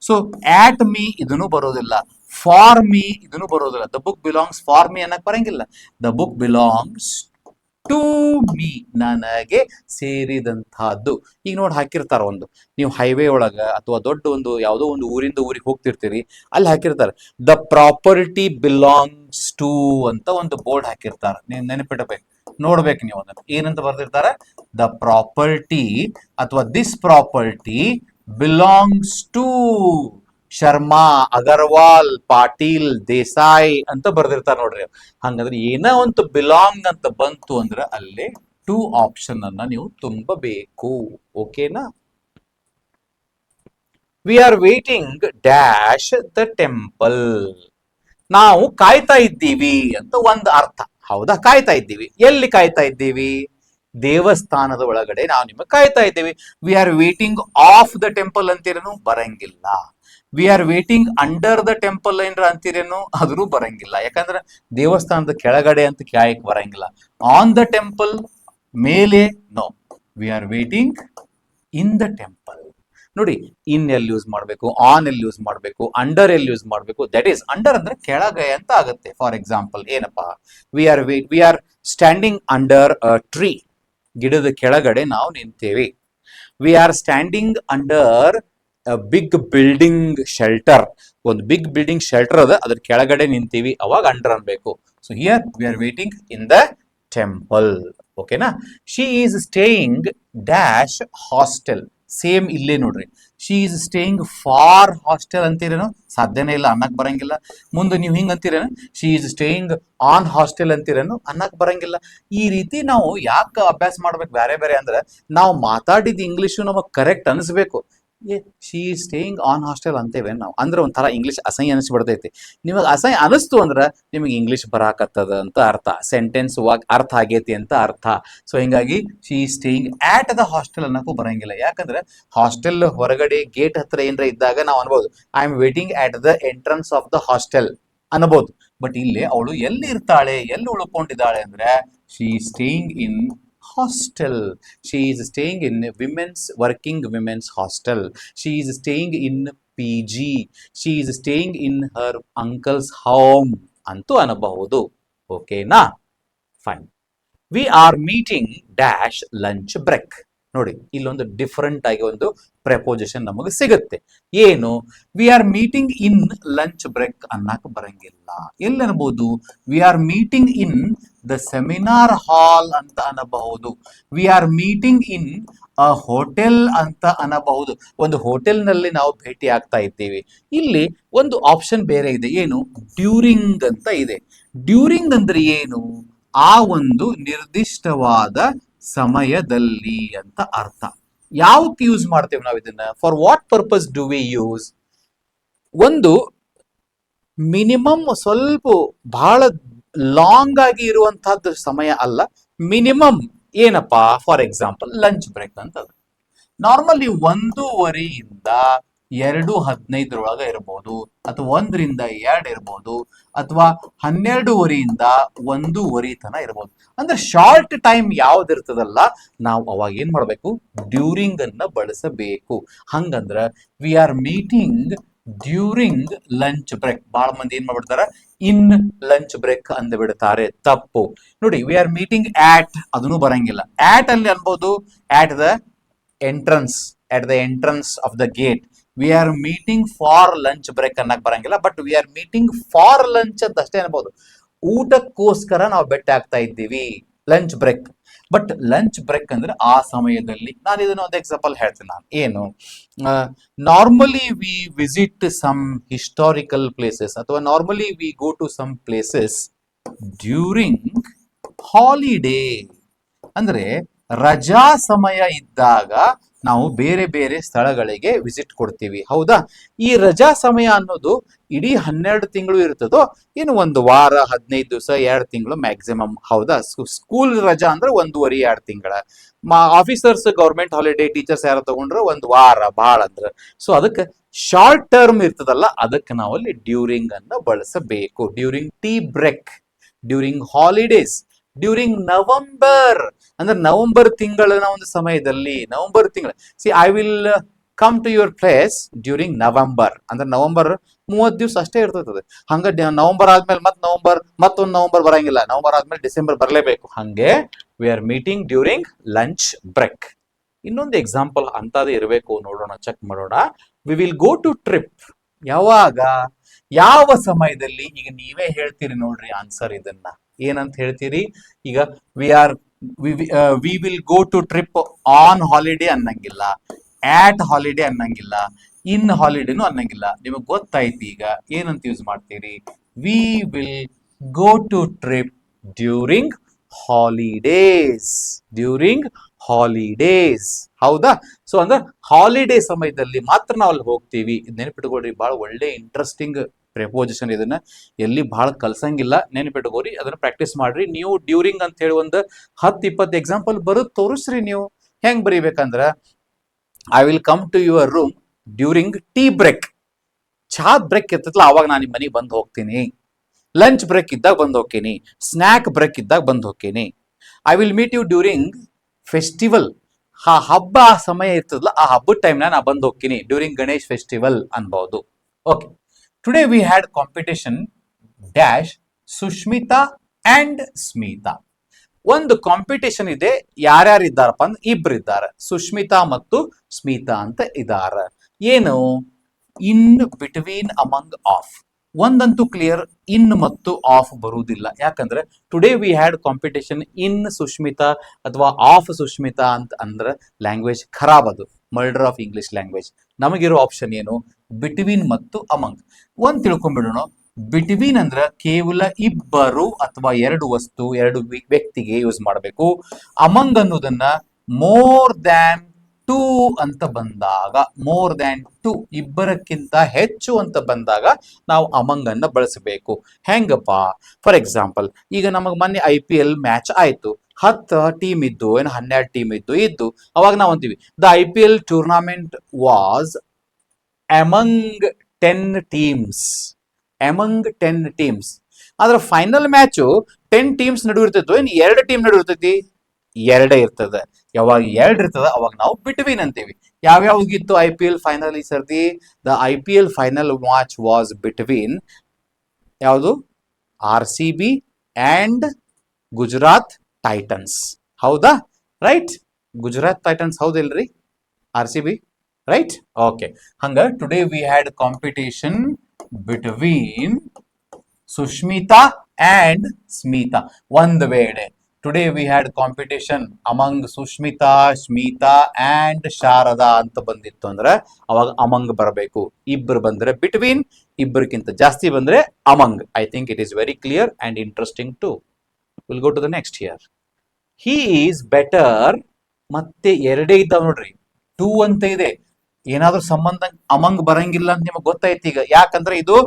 ಸೊ ಆಟ್ ಮೀ ಇದನ್ನು ಬರೋದಿಲ್ಲ, ಫಾರ್ ಮೀ ಇದನ್ನು ಬರೋದಿಲ್ಲ. The book belongs for me ಅನ್ನಕ್ ಬರಂಗಿಲ್ಲ. The book belongs to me ನನಗೆ ಸೇರಿದಂತಹದ್ದು. ಈಗ ನೋಡಿ ಹಾಕಿರ್ತಾರ, ಒಂದು ನೀವು ಹೈವೇ ಒಳಗ ಅಥವಾ ದೊಡ್ಡ ಒಂದು ಯಾವುದೋ ಒಂದು ಊರಿಂದ ಊರಿಗೆ ಹೋಗ್ತಿರ್ತೀರಿ, ಅಲ್ಲಿ ಹಾಕಿರ್ತಾರೆ ದ ಪ್ರಾಪರ್ಟಿ ಬಿಲಾಂಗ್ಸ್ ಟು ಅಂತ ಒಂದು ಬೋರ್ಡ್ ಹಾಕಿರ್ತಾರ. ನೀವು ನೆನಪಿಡಬೇಕು, ನೋಡ್ಬೇಕು ನೀವು ಅದನ್ನ. ಏನಂತ ಬರ್ದಿರ್ತಾರ? ದ ಪ್ರಾಪರ್ಟಿ ಅಥವಾ this property belongs to Sharma, Agarwal, Patil, Desai ಅಂತ ಬರ್ದಿರ್ತಾರ ನೋಡ್ರಿ. ಹಂಗಂದ್ರೆ ಏನೋ ಒಂದು ಬಿಲಾಂಗ್ ಅಂತ ಬಂತು ಅಂದ್ರೆ ಅಲ್ಲೇ ಟು ಆಪ್ಷನ್ ಅನ್ನ ನೀವು ತುಂಬಬೇಕು. ಓಕೆನಾ? V are waiting dash the temple. ನಾವು ಕಾಯ್ತಾ ಇದ್ದೀವಿ ಅಂತ ಒಂದು ಅರ್ಥ. ಹೌದಾ? ಕಾಯ್ತಾ ಇದ್ದೀವಿ. ಎಲ್ಲಿ ಕಾಯ್ತಾ ಇದ್ದೀವಿ? ದೇವಸ್ಥಾನದ ಒಳಗಡೆ ನಾವು ನಿಮಗೆ ಕಾಯ್ತಾ ಇದ್ದೀವಿ. We are waiting of the temple ಅಂತೀರೇನು? ಬರಂಗಿಲ್ಲ. We are waiting under the temple ಏನ್ರ ಅಂತೀರೇನು? ಅದ್ರೂ ಬರಂಗಿಲ್ಲ. ಯಾಕಂದ್ರೆ ದೇವಸ್ಥಾನದ ಕೆಳಗಡೆ ಅಂತ ಕ್ಯಾಯಕ್ ಬರಂಗಿಲ್ಲ. ಆನ್ ದ ಟೆಂಪಲ್, ಮೇಲೆ, no. We are waiting in the temple. ನೋಡಿ, ಇನ್ ಎಲ್ಲಿ ಯೂಸ್ ಮಾಡಬೇಕು, ಆನ್ ಎಲ್ಲಿ ಯೂಸ್ ಮಾಡಬೇಕು, ಅಂಡರ್ ಎಲ್ಲಿ ಯೂಸ್ ಮಾಡಬೇಕು. ದಟ್ ಈಸ್ ಅಂಡರ್ ಅಂದ್ರೆ ಕೆಳಗೆ ಅಂತ ಆಗುತ್ತೆ. ಫಾರ್ ಎಕ್ಸಾಂಪಲ್ ಏನಪ್ಪಾ, we are standing under a tree. ಗಿಡದ ಕೆಳಗಡೆ ನಾವು ನಿಂತೇವೆ. We are standing under big building shelter. ಒಂದು ಬಿಗ್ ಬಿಲ್ಡಿಂಗ್ ಶೆಲ್ಟರ್ ಅದ, ಅದ್ರ ಕೆಳಗಡೆ ನಿಂತೀವಿ, ಅವಾಗ ಅಂಡರ್ ಅನ್ಬೇಕು. So here we are waiting in the temple. ಓಕೆನಾ? She is staying dash hostel. Same ಇಲ್ಲೇ ನೋಡ್ರಿ, she is staying for hostel ಅಂತೀರೇನು? ಸಾಧ್ಯನೇ ಇಲ್ಲ, ಅನ್ನಕ್ ಬರಂಗಿಲ್ಲ. ಮುಂದೆ ನೀವು ಹಿಂಗ್ ಅಂತೀರೇನು? She is staying on hostel ಅಂತೀರೇನು? ಅನ್ನಕ್ ಬರಂಗಿಲ್ಲ. ಈ ರೀತಿ ನಾವು ಯಾಕೆ ಅಭ್ಯಾಸ ಮಾಡ್ಬೇಕು ಬೇರೆ ಬೇರೆ ಅಂದ್ರೆ, ನಾವು ಮಾತಾಡಿದ ಇಂಗ್ಲಿಷು ನಮಗ್ ಕರೆಕ್ಟ್ ಅನಿಸ್ಬೇಕು. She is staying on hostel ಅಂತೇವೆ ನಾವು, ಅಂದ್ರೆ ಒಂಥರ ಇಂಗ್ಲಿಷ್ ಅಸಹ್ಯ ಅನಿಸ್ಬಿಡ್ತೈತಿ. ನಿಮಗೆ ಅಸಹ್ಯ ಅನಿಸ್ತು ಅಂದ್ರೆ ನಿಮಗೆ ಇಂಗ್ಲಿಷ್ ಬರಾಕತ್ತದ ಅಂತ ಅರ್ಥ, ಸೆಂಟೆನ್ಸ್ ಅರ್ಥ ಆಗೈತಿ ಅಂತ ಅರ್ಥ. ಸೊ ಹಿಂಗಾಗಿ she is staying at the hostel ಅನ್ನಕ್ಕೂ ಬರಂಗಿಲ್ಲ. ಯಾಕಂದ್ರೆ ಹಾಸ್ಟೆಲ್ ಹೊರಗಡೆ ಗೇಟ್ ಹತ್ರ ಏನ್ರ ಇದ್ದಾಗ ನಾವು ಅನ್ಬೋದು I am waiting at the entrance of the hostel ಅನ್ಬೋದು. ಬಟ್ ಇಲ್ಲಿ ಅವಳು ಎಲ್ಲಿ ಇರ್ತಾಳೆ, ಎಲ್ಲಿ ಉಳ್ಕೊಂಡಿದ್ದಾಳೆ ಅಂದ್ರೆ she is staying in hostel. She is staying in working women's hostel. She is staying in PG. She is staying in her uncle's home ಅಂತೂ ಅನ್ನಬಹುದು. ಓಕೆನಾ? Fine. We are meeting dash lunch break. ನೋಡಿ, ಇಲ್ಲೊಂದು different ಆಗಿ ಒಂದು preposition ನಮಗೆ ಸಿಗುತ್ತೆ. ಏನು? We are meeting in lunch break ಅನ್ನಕ್ ಬರಂಗಿಲ್ಲ. ಎಲ್ಲಿ ಅನ್ಬೋದು? We are meeting in the seminar hall ಅಂತ ಅನ್ನಬಹುದು. We are meeting in a hotel ಅಂತ ಅನ್ನಬಹುದು. ಒಂದು ಹೋಟೆಲ್ ನಲ್ಲಿ ನಾವು ಭೇಟಿ ಆಗ್ತಾ ಇದ್ದೀವಿ. ಇಲ್ಲಿ ಒಂದು ಆಪ್ಷನ್ ಬೇರೆ ಇದೆ. ಏನು? ಡ್ಯೂರಿಂಗ್ ಅಂತ ಇದೆ. ಡ್ಯೂರಿಂಗ್ ಅಂದ್ರೆ ಏನು? ಆ ಒಂದು ನಿರ್ದಿಷ್ಟವಾದ ಸಮಯದಲ್ಲಿ ಅಂತ ಅರ್ಥ. ಯಾವಕ್ಕೆ ಯೂಸ್ ಮಾಡ್ತೇವೆ ನಾವು ಇದನ್ನ? For what purpose do we use? ಒಂದು ಮಿನಿಮಮ್ ಸ್ವಲ್ಪ ಬಹಳ ಲಾಂಗ್ ಆಗಿ ಇರುವಂತಹದ್ದು ಸಮಯ ಅಲ್ಲ, ಮಿನಿಮಮ್ ಏನಪ್ಪಾ? ಫಾರ್ ಎಕ್ಸಾಂಪಲ್ ಲಂಚ್ ಬ್ರೇಕ್ ಅಂತ. ನಾರ್ಮಲಿ 1:15 2:15 ಇರ್ಬೋದು, ಅಥವಾ 1ರಿಂದ 2 ಇರ್ಬೋದು, ಅಥವಾ 12:15 1:15 ತನ ಇರ್ಬೋದು. ಅಂದ್ರೆ ಶಾರ್ಟ್ ಟೈಮ್ ಯಾವ್ದಿರ್ತದಲ್ಲ, ನಾವು ಅವಾಗ ಏನ್ ಮಾಡ್ಬೇಕು? ಡ್ಯೂರಿಂಗ್ ಅನ್ನ ಬಳಸಬೇಕು. ಹಂಗಂದ್ರ we are meeting during lunch break. ಬಹಳ ಮಂದಿ ಏನ್ ಮಾಡ್ಬಿಡ್ತಾರ? ಇನ್ ಲಂಚ್ ಬ್ರೇಕ್ ಅಂದ್ ಬಿಡ್ತಾರೆ. ತಪ್ಪು. ನೋಡಿ, ವಿ ಆರ್ ಮೀಟಿಂಗ್ ಆಟ್, ಅದನ್ನು ಬರಂಗಿಲ್ಲ. ಆಟ್ ಅಲ್ಲಿ ಅನ್ಬೋದು at the entrance, at the entrance of the gate. We are meeting for lunch break ಅನ್ನಕ್ ಬರಂಗಿಲ್ಲ. But we are meeting for lunch ಅಂತ ಅಷ್ಟೇ ಅನ್ಬೋದು. ಊಟಕ್ಕೋಸ್ಕರ ನಾವು ಭೇಟಿ ಆಗ್ತಾ ಇದ್ದೀವಿ, lunch break. But lunch break ಅಂದ್ರೆ ಆ ಸಮಯದಲ್ಲಿ. ನಾನು ಇದನ್ನ ಒಂದು ಎಕ್ಸಾಂಪಲ್ ಹೇಳ್ತೀನಿ. ನಾನು ಏನು, normally we visit some historical places, ಅಥವಾ normally we go to some places during holiday. ಅಂದ್ರೆ ರಜಾ ಸಮಯ ಇದ್ದಾಗ ನಾವು ಬೇರೆ ಬೇರೆ ಸ್ಥಳಗಳಿಗೆ ವಿಸಿಟ್ ಕೊಡ್ತೀವಿ, ಹೌದಾ? ಈ ರಜಾ ಸಮಯ ಅನ್ನೋದು ಇಡೀ 12 ತಿಂಗಳು ಇರ್ತದೋ ಇನ್ನು ಒಂದು ವಾರ, 15 ದಿವಸ, 2 ತಿಂಗಳು ಮ್ಯಾಕ್ಸಿಮಮ್, ಹೌದಾ? ಸ್ಕೂಲ್ ರಜಾ ಅಂದ್ರೆ 1.5 2 ತಿಂಗಳ. ಆಫೀಸರ್ಸ್ ಗೌರ್ಮೆಂಟ್ ಹಾಲಿಡೇ, ಟೀಚರ್ಸ್ ಯಾರು ತಗೊಂಡ್ರೆ ಒಂದು ವಾರ ಬಹಳ ಅಂದ್ರೆ. ಸೊ ಅದಕ್ಕೆ ಶಾರ್ಟ್ ಟರ್ಮ್ ಇರ್ತದಲ್ಲ, ಅದಕ್ಕೆ ನಾವು ಅಲ್ಲಿ ಡ್ಯೂರಿಂಗ್ ಅನ್ನ ಬಳಸಬೇಕು. During tea break, during holidays, during November ಅಂದ್ರೆ ನವೆಂಬರ್ ತಿಂಗಳಿನ ಒಂದು ಸಮಯದಲ್ಲಿ, ನವೆಂಬರ್ ತಿಂಗಳ I will come to your place during November ಅಂದ್ರೆ ನವೆಂಬರ್ 30 ದಿವಸ ಅಷ್ಟೇ ಇರ್ತದೆ. ಹಂಗ ನವೆಂಬರ್ ಆದ್ಮೇಲೆ ಮತ್ತೊಂದು ನವೆಂಬರ್ ಬರಂಗಿಲ್ಲ, ನವೆಂಬರ್ ಆದ್ಮೇಲೆ ಡಿಸೆಂಬರ್ ಬರಲೇಬೇಕು. ಹಂಗೆ we are meeting during lunch break. ಇನ್ನೊಂದು ಎಕ್ಸಾಂಪಲ್ ಅಂತದೇ ಇರಬೇಕು, ನೋಡೋಣ, ಚೆಕ್ ಮಾಡೋಣ. We will go to trip. ಯಾವಾಗ, ಯಾವ ಸಮಯದಲ್ಲಿ? ಈಗ ನೀವೇ ಹೇಳ್ತೀರಿ ನೋಡ್ರಿ ಆನ್ಸರ್ ಇದನ್ನ. ಏನಂತ ಹೇಳ್ತೀರಿ? ಈಗ we will go to trip on holiday ಅನ್ನಂಗಿಲ್ಲ, ಆಟ್ ಹಾಲಿಡೇ ಅನ್ನಂಗಿಲ್ಲ, ಇನ್ ಹಾಲಿಡೇನು ಅನ್ನಂಗಿಲ್ಲ. ನಿಮಗೆ ಗೊತ್ತಾಯ್ತು ಈಗ ಏನಂತ ಯೂಸ್ ಮಾಡ್ತೀರಿ? We will go to trip during holidays, during holidays, ಹೌದಾ? ಸೊ ಅಂದ್ರೆ ಹಾಲಿಡೇ ಸಮಯದಲ್ಲಿ ಮಾತ್ರ ನಾವು ಅಲ್ಲಿ ಹೋಗ್ತೀವಿ. ನೆನಪಿಟ್ಕೊಳ್ರಿ, ಬಹಳ ಒಳ್ಳೆ ಇಂಟ್ರೆಸ್ಟಿಂಗ್ ಪ್ರೆಪೋಸಿಷನ್. ಇದನ್ನ ಎಲ್ಲಿ ಬಹಳ ಕಲ್ಸಂಗಿಲ್ಲ, ನೆನಪಿಟ್ಕೋರಿ, ಅದನ್ನ ಪ್ರಾಕ್ಟೀಸ್ ಮಾಡ್ರಿ. ನೀವು ಡ್ಯೂರಿಂಗ್ ಅಂತ ಹೇಳಿ ಒಂದು 10-20 ಎಕ್ಸಾಂಪಲ್ ಬರೋದು ತೋರಿಸ್ರಿ. ನೀವು ಹೆಂಗ್ ಬರೀಬೇಕಂದ್ರ, I will come to your room during tea break. ಚಹಾ ಬ್ರೇಕ್ ಇರ್ತದಲ್ಲ ಅವಾಗ ನಾನು ನಿಮ್ಮ ಮನೆಗೆ ಬಂದು ಹೋಗ್ತೀನಿ. ಲಂಚ್ ಬ್ರೇಕ್ ಇದ್ದಾಗ ಬಂದು ಹೋಗ್ತೀನಿ, ಸ್ನಾಕ್ ಬ್ರೇಕ್ ಇದ್ದಾಗ ಬಂದು ಹೋಗ್ತೀನಿ. I will meet you during festival. ಹಬ್ಬ ಸಮಯ ಇರ್ತದಲ್ಲ, ಆ ಹಬ್ಬದ ಟೈಮ್ನ ನಾ ಬಂದು ಹೋಗ್ತೀನಿ, ಡ್ಯೂರಿಂಗ್ ಗಣೇಶ್ ಫೆಸ್ಟಿವಲ್ ಅನ್ಬಹುದು. Okay, today we had competition dash Sushmita and Smita. ಒಂದು ಕಾಂಪಿಟೇಷನ್ ಇದೆ. ಯಾರ್ಯಾರು ಇದ್ದಾರಪ್ಪ ಅಂದ್ರೆ ಇಬ್ರು ಇದ್ದಾರೆ, ಸುಷ್ಮಿತಾ ಮತ್ತು ಸ್ಮಿತಾ ಅಂತ ಇದ್ದಾರೆ. ಏನು? In between, among, of. ಒಂದಂತೂ ಕ್ಲಿಯರ್, ಇನ್ ಮತ್ತು ಆಫ್ ಬರುವುದಿಲ್ಲ. ಯಾಕಂದ್ರೆ today we had competition in Sushmita ಅಥವಾ ಆಫ್ ಸುಷ್ಮಿತಾ ಅಂತ ಅಂದ್ರೆ ಲ್ಯಾಂಗ್ವೇಜ್ ಖರಾಬ್, ಅದು ಮರ್ಡರ್ ಆಫ್ ಇಂಗ್ಲಿಷ್ ಲ್ಯಾಂಗ್ವೇಜ್. ನಮಗಿರೋ ಆಪ್ಷನ್ ಏನು? ಬಿಟ್ವೀನ್ ಮತ್ತು ಅಮಂಗ್. ಒಂದ್ ತಿಳ್ಕೊಂಡ್ಬಿಡೋಣ. ಬಿಟ್ವೀನ್ ಅಂದ್ರೆ ಕೇವಲ ಇಬ್ಬರು ಅಥವಾ ಎರಡು ವಸ್ತು, ಎರಡು ವ್ಯಕ್ತಿಗೆ ಯೂಸ್ ಮಾಡಬೇಕು. ಅಮಂಗ್ ಅನ್ನೋದನ್ನ ಮೋರ್ ದ್ಯಾನ್ ಟೂ ಅಂತ ಬಂದಾಗ, ಮೋರ್ ದ್ಯಾನ್ ಟೂ, ಇಬ್ಬರಕ್ಕಿಂತ ಹೆಚ್ಚು ಅಂತ ಬಂದಾಗ ನಾವು ಅಮಂಗ್ ಅನ್ನ ಬಳಸಬೇಕು. ಹೆಂಗಪ್ಪ? ಫಾರ್ ಎಕ್ಸಾಂಪಲ್, ಈಗ ನಮಗ್ ಮೊನ್ನೆ IPL ಮ್ಯಾಚ್ ಆಯ್ತು. 10 ಟೀಮ್ ಇದ್ದು, ಏನು 12 ಟೀಮ್ ಇದ್ದು, ಅವಾಗ ನಾವು ಅಂತೀವಿ the IPL tournament was among 10 teams, among 10 teams. ಆದ್ರೆ ಫೈನಲ್ ಮ್ಯಾಚು 10 ಟೀಮ್ಸ್ ನಡುವೆ ಇರ್ತೈತೋ ಏನು 2 ಟೀಮ್ ನಡುವೆ ಇರ್ತೈತಿ? 2 ಇರ್ತದೆ. ಯಾವಾಗ 2 ಇರ್ತದ ಅವಾಗ ನಾವು ಬಿಟ್ವೀನ್ ಅಂತೀವಿ. ಯಾವ್ಯಾವ್ಗಿತ್ತು IPL ಫೈನಲ್ ಈ ಸರ್ತಿ? The IPL final match was between ಯಾವುದು? RCB ಅಂಡ್ ಗುಜರಾತ್ ಟೈಟನ್ಸ್, ಹೌದಾ? ರೈಟ್, ಗುಜರಾತ್ ಟೈಟನ್ಸ್ ಹೌದಿಲ್ರಿ? RCB, right? ಓಕೆ. ಹಂಗ today we had competition between Sushmita and Smita. ಒಂದು ವೇಳೆ today we had competition among Sushmita, Smita and Sharada ಅಂತ ಬಂದಿತ್ತು ಅಂದ್ರೆ ಅವಾಗ ಅಮಂಗ್ ಬರಬೇಕು. ಇಬ್ಬರು ಬಂದ್ರೆ ಬಿಟ್ವೀನ್, ಇಬ್ಬರಿಗಿಂತ ಜಾಸ್ತಿ ಬಂದ್ರೆ among. I think it is very clear and interesting to. Will go to the next here. He is better. ಮತ್ತೆ 2 ಇದ್ದಾವ ನೋಡ್ರಿ, 2 ಅಂತ ಇದೆ. ಏನಾದ್ರೂ ಸಂಬಂಧ ಅಮಂಗ್ ಬರಂಗಿಲ್ಲ ಅಂತ ನಿಮಗೆ ಗೊತ್ತಾಯ್ತು ಈಗ. ಯಾಕಂದ್ರೆ ಇದು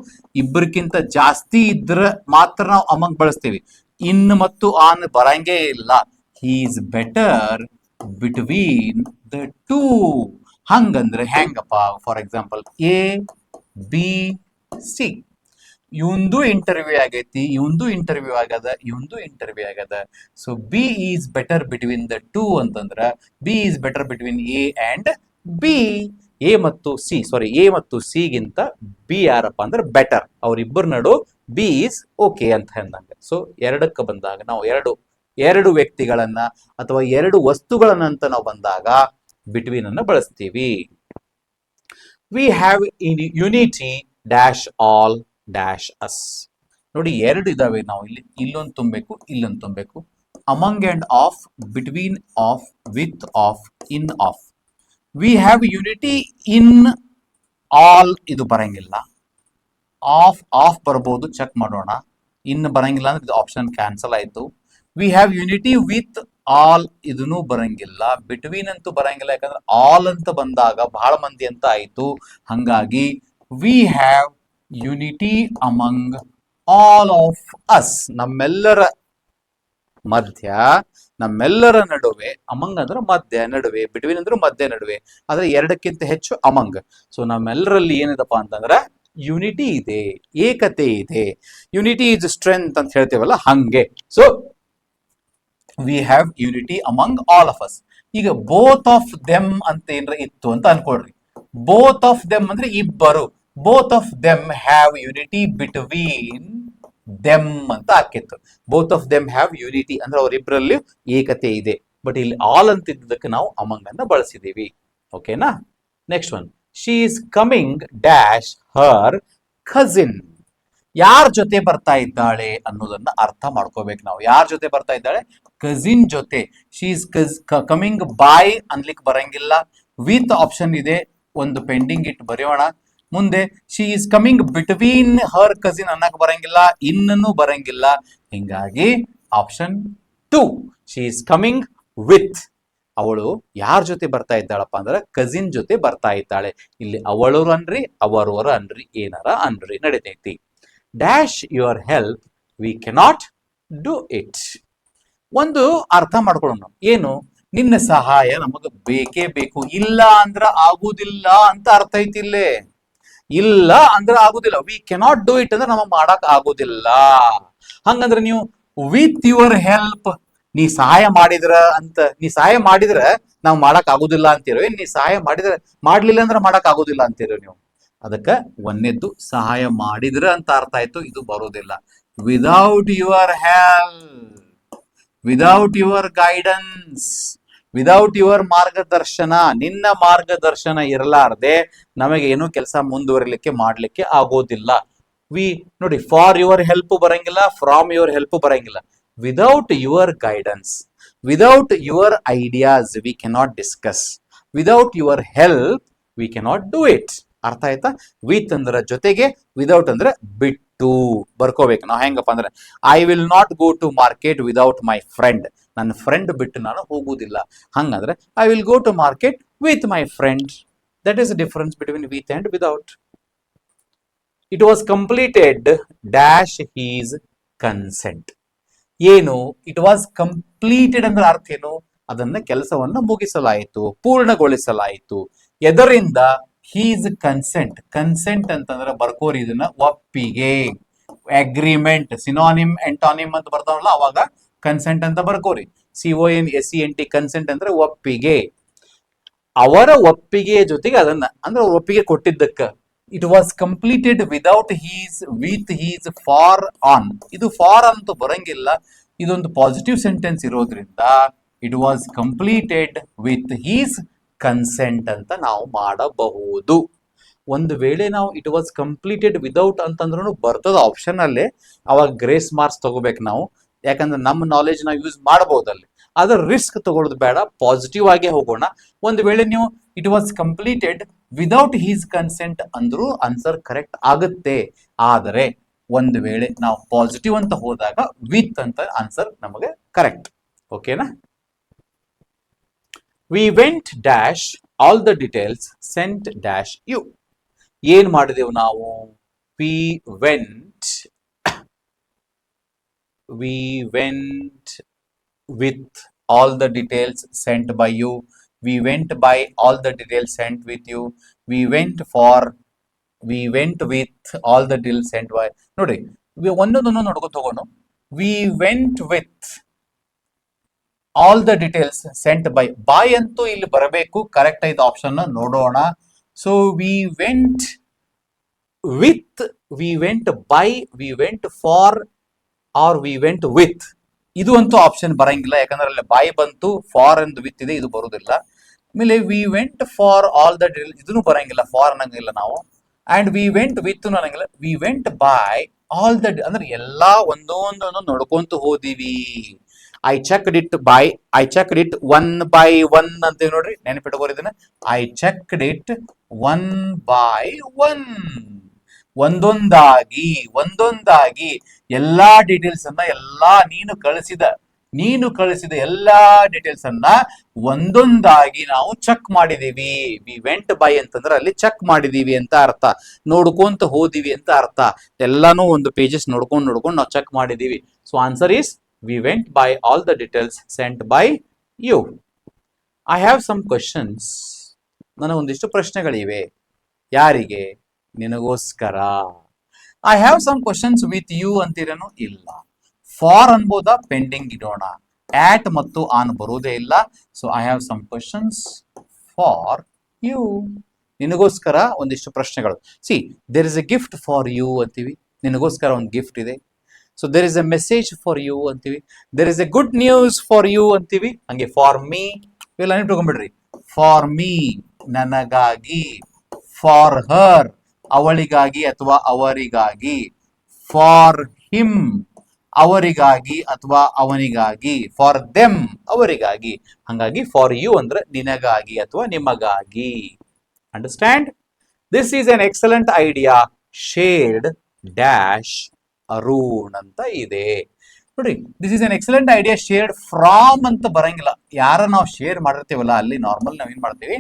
ಇಬ್ಬರಿಗಿಂತ ಜಾಸ್ತಿ ಇದ್ರೆ ಮಾತ್ರ ನಾವು ಅಮಂಗ್ ಬಳಸ್ತೀವಿ. ಇನ್ ಮತ್ತು ಆನ್ ಬರಂಗೇ ಇಲ್ಲ. ಹಿ is better between the two. ಹಂಗಂದ್ರೆ ಹೆಂಗಪ್ಪ? For example, ABC. ಇವಂದು ಇಂಟರ್ವ್ಯೂ ಆಗೈತಿ, ಇವಂದು ಇಂಟರ್ವ್ಯೂ ಆಗದ, ಇವಂದು ಇಂಟರ್ವ್ಯೂ ಆಗದ. So B is better between the two ಅಂತಂದ್ರ B is better between A and B. A ಮತ್ತು ಸಿ ಗಿಂತ ಬಿ ಯಾರಪ್ಪ ಅಂದ್ರೆ ಬೆಟರ್. ಅವರಿಬ್ಬರ ನಡು ಬಿ ಈಸ್ ಓಕೆ ಅಂತ ಅಂದಂಗೆ. ಸೊ 2ಕ್ಕೆ ಬಂದಾಗ ನಾವು ಎರಡು ವ್ಯಕ್ತಿಗಳನ್ನ ಅಥವಾ 2 ವಸ್ತುಗಳನ್ನ ನಾವು ಬಂದಾಗ ಬಿಟ್ವೀನ್ ಅನ್ನು ಬಳಸ್ತೀವಿ. We have unity dash all dash us. ನೋಡಿ 2 ಇದಾವೆ. ನಾವು ಇಲ್ಲೊಂದು ತುಂಬಬೇಕು, ಇಲ್ಲೊಂದು ತುಂಬಬೇಕು. Among and of, between of, with of, in of. We have unity in all, ಇದು ಬರಂಗಿಲ್ಲ. ಆಫ್ ಬರ್ಬೋದು, ಚೆಕ್ ಮಾಡೋಣ. ಇನ್ ಬರಂಗಿಲ್ಲ ಅಂದ್ರೆ ಇದು ಆಪ್ಷನ್ ಕ್ಯಾನ್ಸಲ್ ಆಯ್ತು. We have unity with all ಇದನ್ನು ಬರಂಗಿಲ್ಲ, ಬಿಟ್ವೀನ್ ಅಂತೂ ಬರಂಗಿಲ್ಲ, ಯಾಕಂದ್ರೆ ಆಲ್ ಅಂತ ಬಂದಾಗ ಬಹಳ ಮಂದಿ ಅಂತ ಆಯ್ತು. ಹಂಗಾಗಿ we have unity among all of us, ನಮ್ಮೆಲ್ಲರ ಮಧ್ಯ, ನಮ್ಮೆಲ್ಲರ ನಡುವೆ. ಅಮಂಗ್ ಅಂದ್ರೆ ಮಧ್ಯ, ನಡುವೆ. ಬಿಟ್ವೀನ್ ಅಂದ್ರೆ ಮಧ್ಯ, ನಡುವೆ. ಆದ್ರೆ ಎರಡಕ್ಕಿಂತ ಹೆಚ್ಚು ಅಮಂಗ್. ಸೊ ನಮ್ಮೆಲ್ಲರಲ್ಲಿ ಏನಿದಪ್ಪ ಅಂತಂದ್ರೆ ಯುನಿಟಿ ಇದೆ, ಏಕತೆ ಇದೆ. ಯುನಿಟಿ ಇಸ್ ಸ್ಟ್ರೆಂತ್ ಅಂತ ಹೇಳ್ತೇವಲ್ಲ, ಹಂಗೆ. So we have unity among all of us. ಈಗ ಬೋತ್ ಆಫ್ ದೆಮ್ ಅಂತ ಏನ್ರ ಇತ್ತು ಅಂತ ಅನ್ಕೊಳ್ರಿ. ಬೋತ್ ಆಫ್ ದೆಮ್ ಅಂದ್ರೆ ಇಬ್ಬರು. Both of them have unity between them ಅಂತ ಹಾಕಿತ್ತು. Both of them have unity ಅಂದ್ರೆ ಅವರಿಬ್ಬರಲ್ಲಿ ಏಕತೆ ಇದೆ. ಬಟ್ ಇಲ್ಲಿ ಆಲ್ ಅಂತ ಇದ್ದಕ್ಕೆ ನಾವು ಅಮಂಗ್ ಅನ್ನ ಬಳಸಿದೀವಿ. ಓಕೆನಾ? Next one, she is coming dash Har cousin. ಯಾರ ಜೊತೆ ಬರ್ತಾ ಇದ್ದಾಳೆ ಅನ್ನೋದನ್ನ ಅರ್ಥ ಮಾಡ್ಕೋಬೇಕು ನಾವು. ಯಾರ ಜೊತೆ ಬರ್ತಾ ಇದ್ದಾಳೆ? ಕಸಿನ್ ಜೊತೆ. ಶಿ ಇಸ್ ಕಮಿಂಗ್ ಬೈ ಅನ್ಲಿಕ್ಕೆ ಬರಂಗಿಲ್ಲ. ವಿತ್ ಆಪ್ಷನ್ ಇದೆ, ಒಂದು ಪೆಂಡಿಂಗ್ ಇಟ್ಟು ಬರೆಯೋಣ. ಮುಂದೆ she is coming between her cousin ಅನ್ನಕ್ ಬರಂಗಿಲ್ಲ, ಇನ್ನೂ ಬರಂಗಿಲ್ಲ. ಹಿಂಗಾಗಿ option 2, she is coming with. ಅವಳು ಯಾರ ಜೊತೆ ಬರ್ತಾ ಇದ್ದಾಳಪ್ಪ ಅಂದ್ರೆ ಕಸಿನ್ ಜೊತೆ ಬರ್ತಾ ಇದ್ದಾಳೆ. ಇಲ್ಲಿ ಅವಳವರು ಅನ್ರಿ, ಅವರವರು ಅನ್ರಿ, ಏನಾರ ಅನ್ರಿ, ನಡೀತೈತಿ. Dash your help we cannot do it. ಒಂದು ಅರ್ಥ ಮಾಡ್ಕೊಳ್ಳೋಣ. ಏನು? ನಿನ್ನ ಸಹಾಯ ನಮಗ ಬೇಕೇ ಬೇಕು. ಇಲ್ಲ ಅಂದ್ರ ಆಗುದಿಲ್ಲ ಅಂತ ಅರ್ಥ ಐತಿ ಇಲ್ಲೇ. ಇಲ್ಲ ಅಂದ್ರೆ ಆಗುದಿಲ್ಲ. ವಿ ಕೆನಾಟ್ ಡೂ ಇಟ್ ಅಂದ್ರೆ ನಮಗ್ ಮಾಡಕ್ ಆಗುದಿಲ್ಲ. ಹಂಗಂದ್ರೆ ನೀವು ವಿತ್ ಯುವರ್ ಹೆಲ್ಪ್, ನೀ ಸಹಾಯ ಮಾಡಿದ್ರ ಅಂತ, ನೀ ಸಹಾಯ ಮಾಡಿದ್ರ ನಾವು ಮಾಡಕ್ ಆಗುದಿಲ್ಲ ಅಂತೀರೋ, ನೀ ಸಹಾಯ ಮಾಡಿದ್ರ, ಮಾಡ್ಲಿಲ್ಲ ಅಂದ್ರೆ ಮಾಡಕ್ ಆಗುದಿಲ್ಲ ಅಂತೀರೋ ನೀವು? ಅದಕ್ಕ ಒಂದೇದ್ದು ಸಹಾಯ ಮಾಡಿದ್ರ ಅಂತ ಅರ್ಥ ಆಯ್ತು, ಇದು ಬರೋದಿಲ್ಲ. Without your help, without your guidance, without your ಮಾರ್ಗದರ್ಶನ, ನಿನ್ನ ಮಾರ್ಗದರ್ಶನ ಇರಲಾರ್ದೆ ನಮಗೆ ಏನು ಕೆಲಸ ಮುಂದುವರಿಲಿಕ್ಕೆ ಮಾಡ್ಲಿಕ್ಕೆ ಆಗೋದಿಲ್ಲ. ನೋಡಿ, ಫಾರ್ ಯುವರ್ ಹೆಲ್ಪ್ ಬರಂಗಿಲ್ಲ, ಫ್ರಾಮ್ ಯುವರ್ ಹೆಲ್ಪ್ ಬರಂಗಿಲ್ಲ. Without your guidance, without your ideas we cannot discuss, without your help we cannot do it. ಅರ್ಥ ಆಯ್ತಾ? ವಿತ್ ಅಂದ್ರೆ ಜೊತೆಗೆ, ವಿದೌಟ್ ಅಂದ್ರೆ ಬಿಟ್ಟು ಬರ್ಕೋಬೇಕು ನಾವು. ಹೆಂಗಪ್ಪ ಅಂದ್ರೆ I will not go to market without my friend, ನನ್ನ ಫ್ರೆಂಡ್ ಬಿಟ್ಟು ನಾನು ಹೋಗುವುದಿಲ್ಲ. ಹಂಗಂದ್ರೆ I will go to market with my friend. That is the difference between with and without. It was completed dash his consent. ಏನು? It was completed ಅಂದ್ರೆ ಅರ್ಥ ಏನು? ಅದನ್ನ ಕೆಲಸವನ್ನು ಮುಗಿಸಲಾಯಿತು, ಪೂರ್ಣಗೊಳಿಸಲಾಯಿತು. ಎದರಿಂದ? His consent. ಕನ್ಸೆಂಟ್ ಅಂತಂದ್ರೆ ಬರ್ಕೋರಿ ಇದನ್ನ, ಒಪ್ಪಿಗೆ. ಅಗ್ರಿಮೆಂಟ್, ಸಿನಾನಿಮ್ ಎಂಟಾನಿಮ್ ಅಂತ ಬರ್ತಾವಲ್ಲ, ಅವಾಗ ಕನ್ಸೆಂಟ್ ಅಂತ ಬರ್ಕೋರಿ. CONSENT, ಕನ್ಸೆಂಟ್ ಅಂದ್ರೆ ಒಪ್ಪಿಗೆ. ಅವರ ಒಪ್ಪಿಗೆಯ ಜೊತೆಗೆ ಅದನ್ನ ಅಂದ್ರೆ ಒಪ್ಪಿಗೆ ಕೊಟ್ಟಿದ್ದಕ್ಕ. It was completed without his, with his, for on. ಇದು ಫಾರ್ ಅಂತೂ ಬರಂಗಿಲ್ಲ, ಇದೊಂದು ಪಾಸಿಟಿವ್ ಸೆಂಟೆನ್ಸ್ ಇರೋದ್ರಿಂದ it was completed with his consent ಅಂತ ನಾವು ಮಾಡಬಹುದು. ಒಂದು ವೇಳೆ ನಾವು ಇಟ್ ವಾಸ್ ಕಂಪ್ಲೀಟೆಡ್ ವಿದೌಟ್ ಅಂತಂದ್ರೂ ಬರ್ತದ ಆಪ್ಷನ್ ಅಲ್ಲೇ, ಅವಾಗ ಗ್ರೇಸ್ ಮಾರ್ಕ್ಸ್ ತಗೋಬೇಕು ನಾವು. ಯಾಕಂದ್ರೆ ನಮ್ಮ ನಾಲೆಜ್ ನಾವು ಯೂಸ್ ಮಾಡಬಹುದಲ್ಲಿ, ಆದ್ರೆ ರಿಸ್ಕ್ ತಗೊಳ್ಳೋದು ಬೇಡ, ಪಾಸಿಟಿವ್ ಆಗಿ ಹೋಗೋಣ. ಒಂದು ವೇಳೆ ನೀವು it was completed without his consent ಅಂದ್ರೂ ಆನ್ಸರ್ ಕರೆಕ್ಟ್ ಆಗುತ್ತೆ. ಆದರೆ ಒಂದು ವೇಳೆ ನಾವು ಪಾಸಿಟಿವ್ ಅಂತ ಹೋದಾಗ ವಿತ್ ಅಂತ ಆನ್ಸರ್ ನಮಗೆ ಕರೆಕ್ಟ್. ಓಕೆನಾ? We went dash all the details sent dash you. ಏನ್ ಮಾಡಿದೆವು ನಾವು? We went with all the details sent by you. We went by all the details sent with you. We went with all the details sent by. ನೋಡಿ, ಒಂದೊಂದನ್ನು ನೋಡ್ಕೊತ ಹೋಗೋಣ. We went with all the details sent by. by ಅಂತೂ ಇಲ್ಲಿ ಬರಬೇಕು, correct ಆಯ್ತು option ನೋಡೋಣ. So we went with, we went by, we went for, or we went with. ಇದು ಅಂತೂ ಆಪ್ಷನ್ ಬರಂಗಿಲ್ಲ, ಯಾಕಂದ್ರೆ ಅಲ್ಲಿ ಬೈ ಬಂತು, ಫಾರ್ ಅಂಡ್ ವಿತ್ ಇದೆ, ಇದು ಬರುವುದಿಲ್ಲ. ಆಮೇಲೆ we went for all the details, ಇದನ್ನು ಬರಂಗಿಲ್ಲ, ಫಾರ್ ಅನ್ನಂಗಿಲ್ಲ ನಾವು. ಅಂಡ್ ವಿ ವೆಂಟ್ ವಿತ್ ಅನ್ನಂಗಿಲ್ಲ. We went by all the, ಅಂದ್ರೆ ಎಲ್ಲಾ ಒಂದೊಂದನ್ನು ನೋಡ್ಕೊಂತ ಹೋದಿವಿ. I checked it by, I checked it one by one ಅಂತೀವಿ ನೋಡ್ರಿ, ನೆನಪಿಟ್ಕೋರಿದನ್ನ. I checked it one by one. ಒಂದೊಂದಾಗಿ ಒಂದೊಂದಾಗಿ ಎಲ್ಲಾ ಡೀಟೇಲ್ಸ್ ಅನ್ನ, ಎಲ್ಲಾ ನೀನು ಕಳಿಸಿದ ನೀನು ಕಳಿಸಿದ ಎಲ್ಲಾ ಡೀಟೇಲ್ಸ್ ಅನ್ನ ಒಂದೊಂದಾಗಿ ನಾವು ಚೆಕ್ ಮಾಡಿದೀವಿ. ವಿ ವೆಂಟ್ ಬೈ ಅಂತಂದ್ರೆ ಅಲ್ಲಿ ಚೆಕ್ ಮಾಡಿದೀವಿ ಅಂತ ಅರ್ಥ, ನೋಡ್ಕೊಂತ ಹೋದಿವಿ ಅಂತ ಅರ್ಥ. ಎಲ್ಲಾನು ಒಂದು ಪೇಜಸ್ ನೋಡ್ಕೊಂಡು ನಾವು ಚೆಕ್ ಮಾಡಿದೀವಿ. So answer is we went by all the details sent by you. I have some questions. ನನಗೊಂದಿಷ್ಟು ಪ್ರಶ್ನೆಗಳಿವೆ. ಯಾರಿಗೆ? ನಿನಗೋಸ್ಕರ. I have some questions with you ಅಂತೀರೇನು? ಇಲ್ಲ. ಫಾರ್ ಅನ್ಬೋದಾ? ಪೆಂಡಿಂಗ್ ಇಡೋಣ. ಆಟ್ ಮತ್ತು ಆನ್ ಬರುವುದೇ ಇಲ್ಲ. So I have some questions for you. ನಿನಗೋಸ್ಕರ ಒಂದಿಷ್ಟು ಪ್ರಶ್ನೆಗಳು. See, there is a gift for you ಅಂತೀವಿ. ನಿನಗೋಸ್ಕರ ಒಂದು ಗಿಫ್ಟ್ ಇದೆ. So there is a message for you ಅಂತೀವಿ. There is a good news for you ಅಂತೀವಿ. ಹಂಗೆ ಫಾರ್ ಮೀ ಇವೆಲ್ಲ ನೆನಪಿಟ್ಕೊಂಡ್ಬಿಡ್ರಿ. ಫಾರ್ ಮೀ ನನಗಾಗಿ, ಫಾರ್ ಹರ್ ಅವಳಿಗಾಗಿ ಅಥವಾ ಅವರಿಗಾಗಿ, ಫಾರ್ ಹಿಮ್ ಅವರಿಗಾಗಿ ಅಥವಾ ಅವನಿಗಾಗಿ, ಫಾರ್ ದೆಮ್ ಅವರಿಗಾಗಿ. ಹಂಗಾಗಿ ಫಾರ್ ಯು ಅಂದ್ರೆ ನಿನಗಾಗಿ ಅಥವಾ ನಿಮಗಾಗಿ. Understand? This is an excellent idea shared dash Arun ಅಂತ ಇದೆ. ನೋಡಿ, this is an excellent idea shared from ಅಂತ ಬರಂಗಿಲ್ಲ. ಯಾರ ನಾವು ಶೇರ್ ಮಾಡಿರ್ತೀವಲ್ಲ ಅಲ್ಲಿ ನಾರ್ಮಲ್ ನಾವ್ ಏನ್ ಮಾಡ್ತೀವಿ,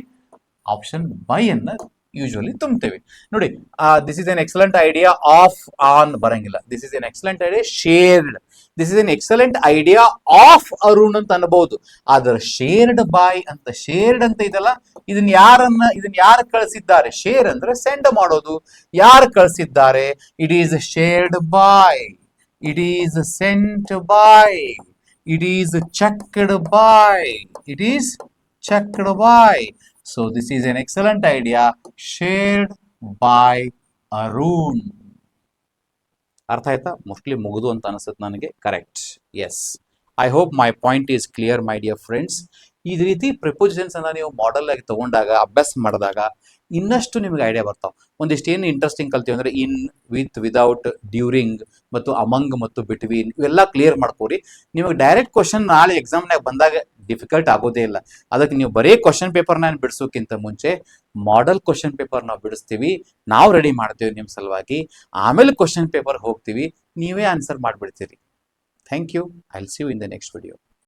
ಆಪ್ಷನ್ ಬೈ ಅನ್ನ ಯೂಶುವಲಿ ತುಂಬ್ತೇವೆ. ನೋಡಿ, this is an excellent idea of on ಬರಂಗಿಲ್ಲ. This is an excellent idea shared. This is an excellent idea of Arun ಅಂತ ಅನ್ಬಹುದು. ಆದ್ರೆ ಶೇರ್ಡ್ ಬೈ ಅಂತ, ಶೇರ್ಡ್ ಅಂತ ಇದಲ್ಲ, ಇದನ್ನ ಯಾರು ಕಳಿಸಿದ್ದಾರೆ? ಶೇರ್ ಅಂದ್ರೆ ಸೆಂಡ್ ಮಾಡೋದು. ಯಾರು ಕಳಿಸಿದ್ದಾರೆ? It is shared by, it is sent by, it is checked by, it is checked by. So this is an excellent idea shared by Arun. ಅರ್ಥ ಆಯ್ತಾ? ಮೋಸ್ಟ್ಲಿ ಮುಗಿದು ಅಂತ ಅನಿಸುತ್ತೆ ನನಗೆ. Correct. Yes, I hope my point is clear my dear friends. ಈ ರೀತಿ prepositions ಅನ್ನ ನೀವು ಮಾಡೆಲ್ ಆಗಿ ತಗೊಂಡಾಗ, ಅಭ್ಯಾಸ ಮಾಡಿದಾಗ ಇನ್ನಷ್ಟು ನಿಮ್ಗೆ ಐಡಿಯಾ ಬರ್ತಾವ. ಒಂದಿಷ್ಟು ಏನು ಇಂಟ್ರೆಸ್ಟಿಂಗ್ ಕಲ್ತೀವಿ ಅಂದ್ರೆ ಇನ್, ವಿತ್, ವಿದೌಟ್, ಡ್ಯೂರಿಂಗ್ ಮತ್ತು ಅಮಂಗ್ ಮತ್ತು ಬಿಟ್ವೀನ್ ಇವೆಲ್ಲ ಕ್ಲಿಯರ್ ಮಾಡ್ಕೋರಿ. ನಿಮಗೆ ಡೈರೆಕ್ಟ್ ಕ್ವಶನ್ ನಾಳೆ ಎಕ್ಸಾಮ್ನಾಗ ಬಂದಾಗ ಡಿಫಿಕಲ್ಟ್ ಆಗೋದೇ ಇಲ್ಲ. ಅದಕ್ಕೆ ನೀವು ಬರೀ ಕ್ವಶನ್ ಪೇಪರ್ನ ಬಿಡಿಸೋಕ್ಕಿಂತ ಮುಂಚೆ ಮಾಡೆಲ್ ಕ್ವಶನ್ ಪೇಪರ್ ನಾವು ಬಿಡಿಸ್ತೀವಿ, ನಾವು ರೆಡಿ ಮಾಡ್ತೀವಿ ನಿಮ್ಮ ಸಲುವಾಗಿ. ಆಮೇಲೆ ಕ್ವಶನ್ ಪೇಪರ್ ಹೋಗ್ತೀವಿ, ನೀವೇ ಆನ್ಸರ್ ಮಾಡಿಬಿಡ್ತೀರಿ. Thank you. I will see you in the next video.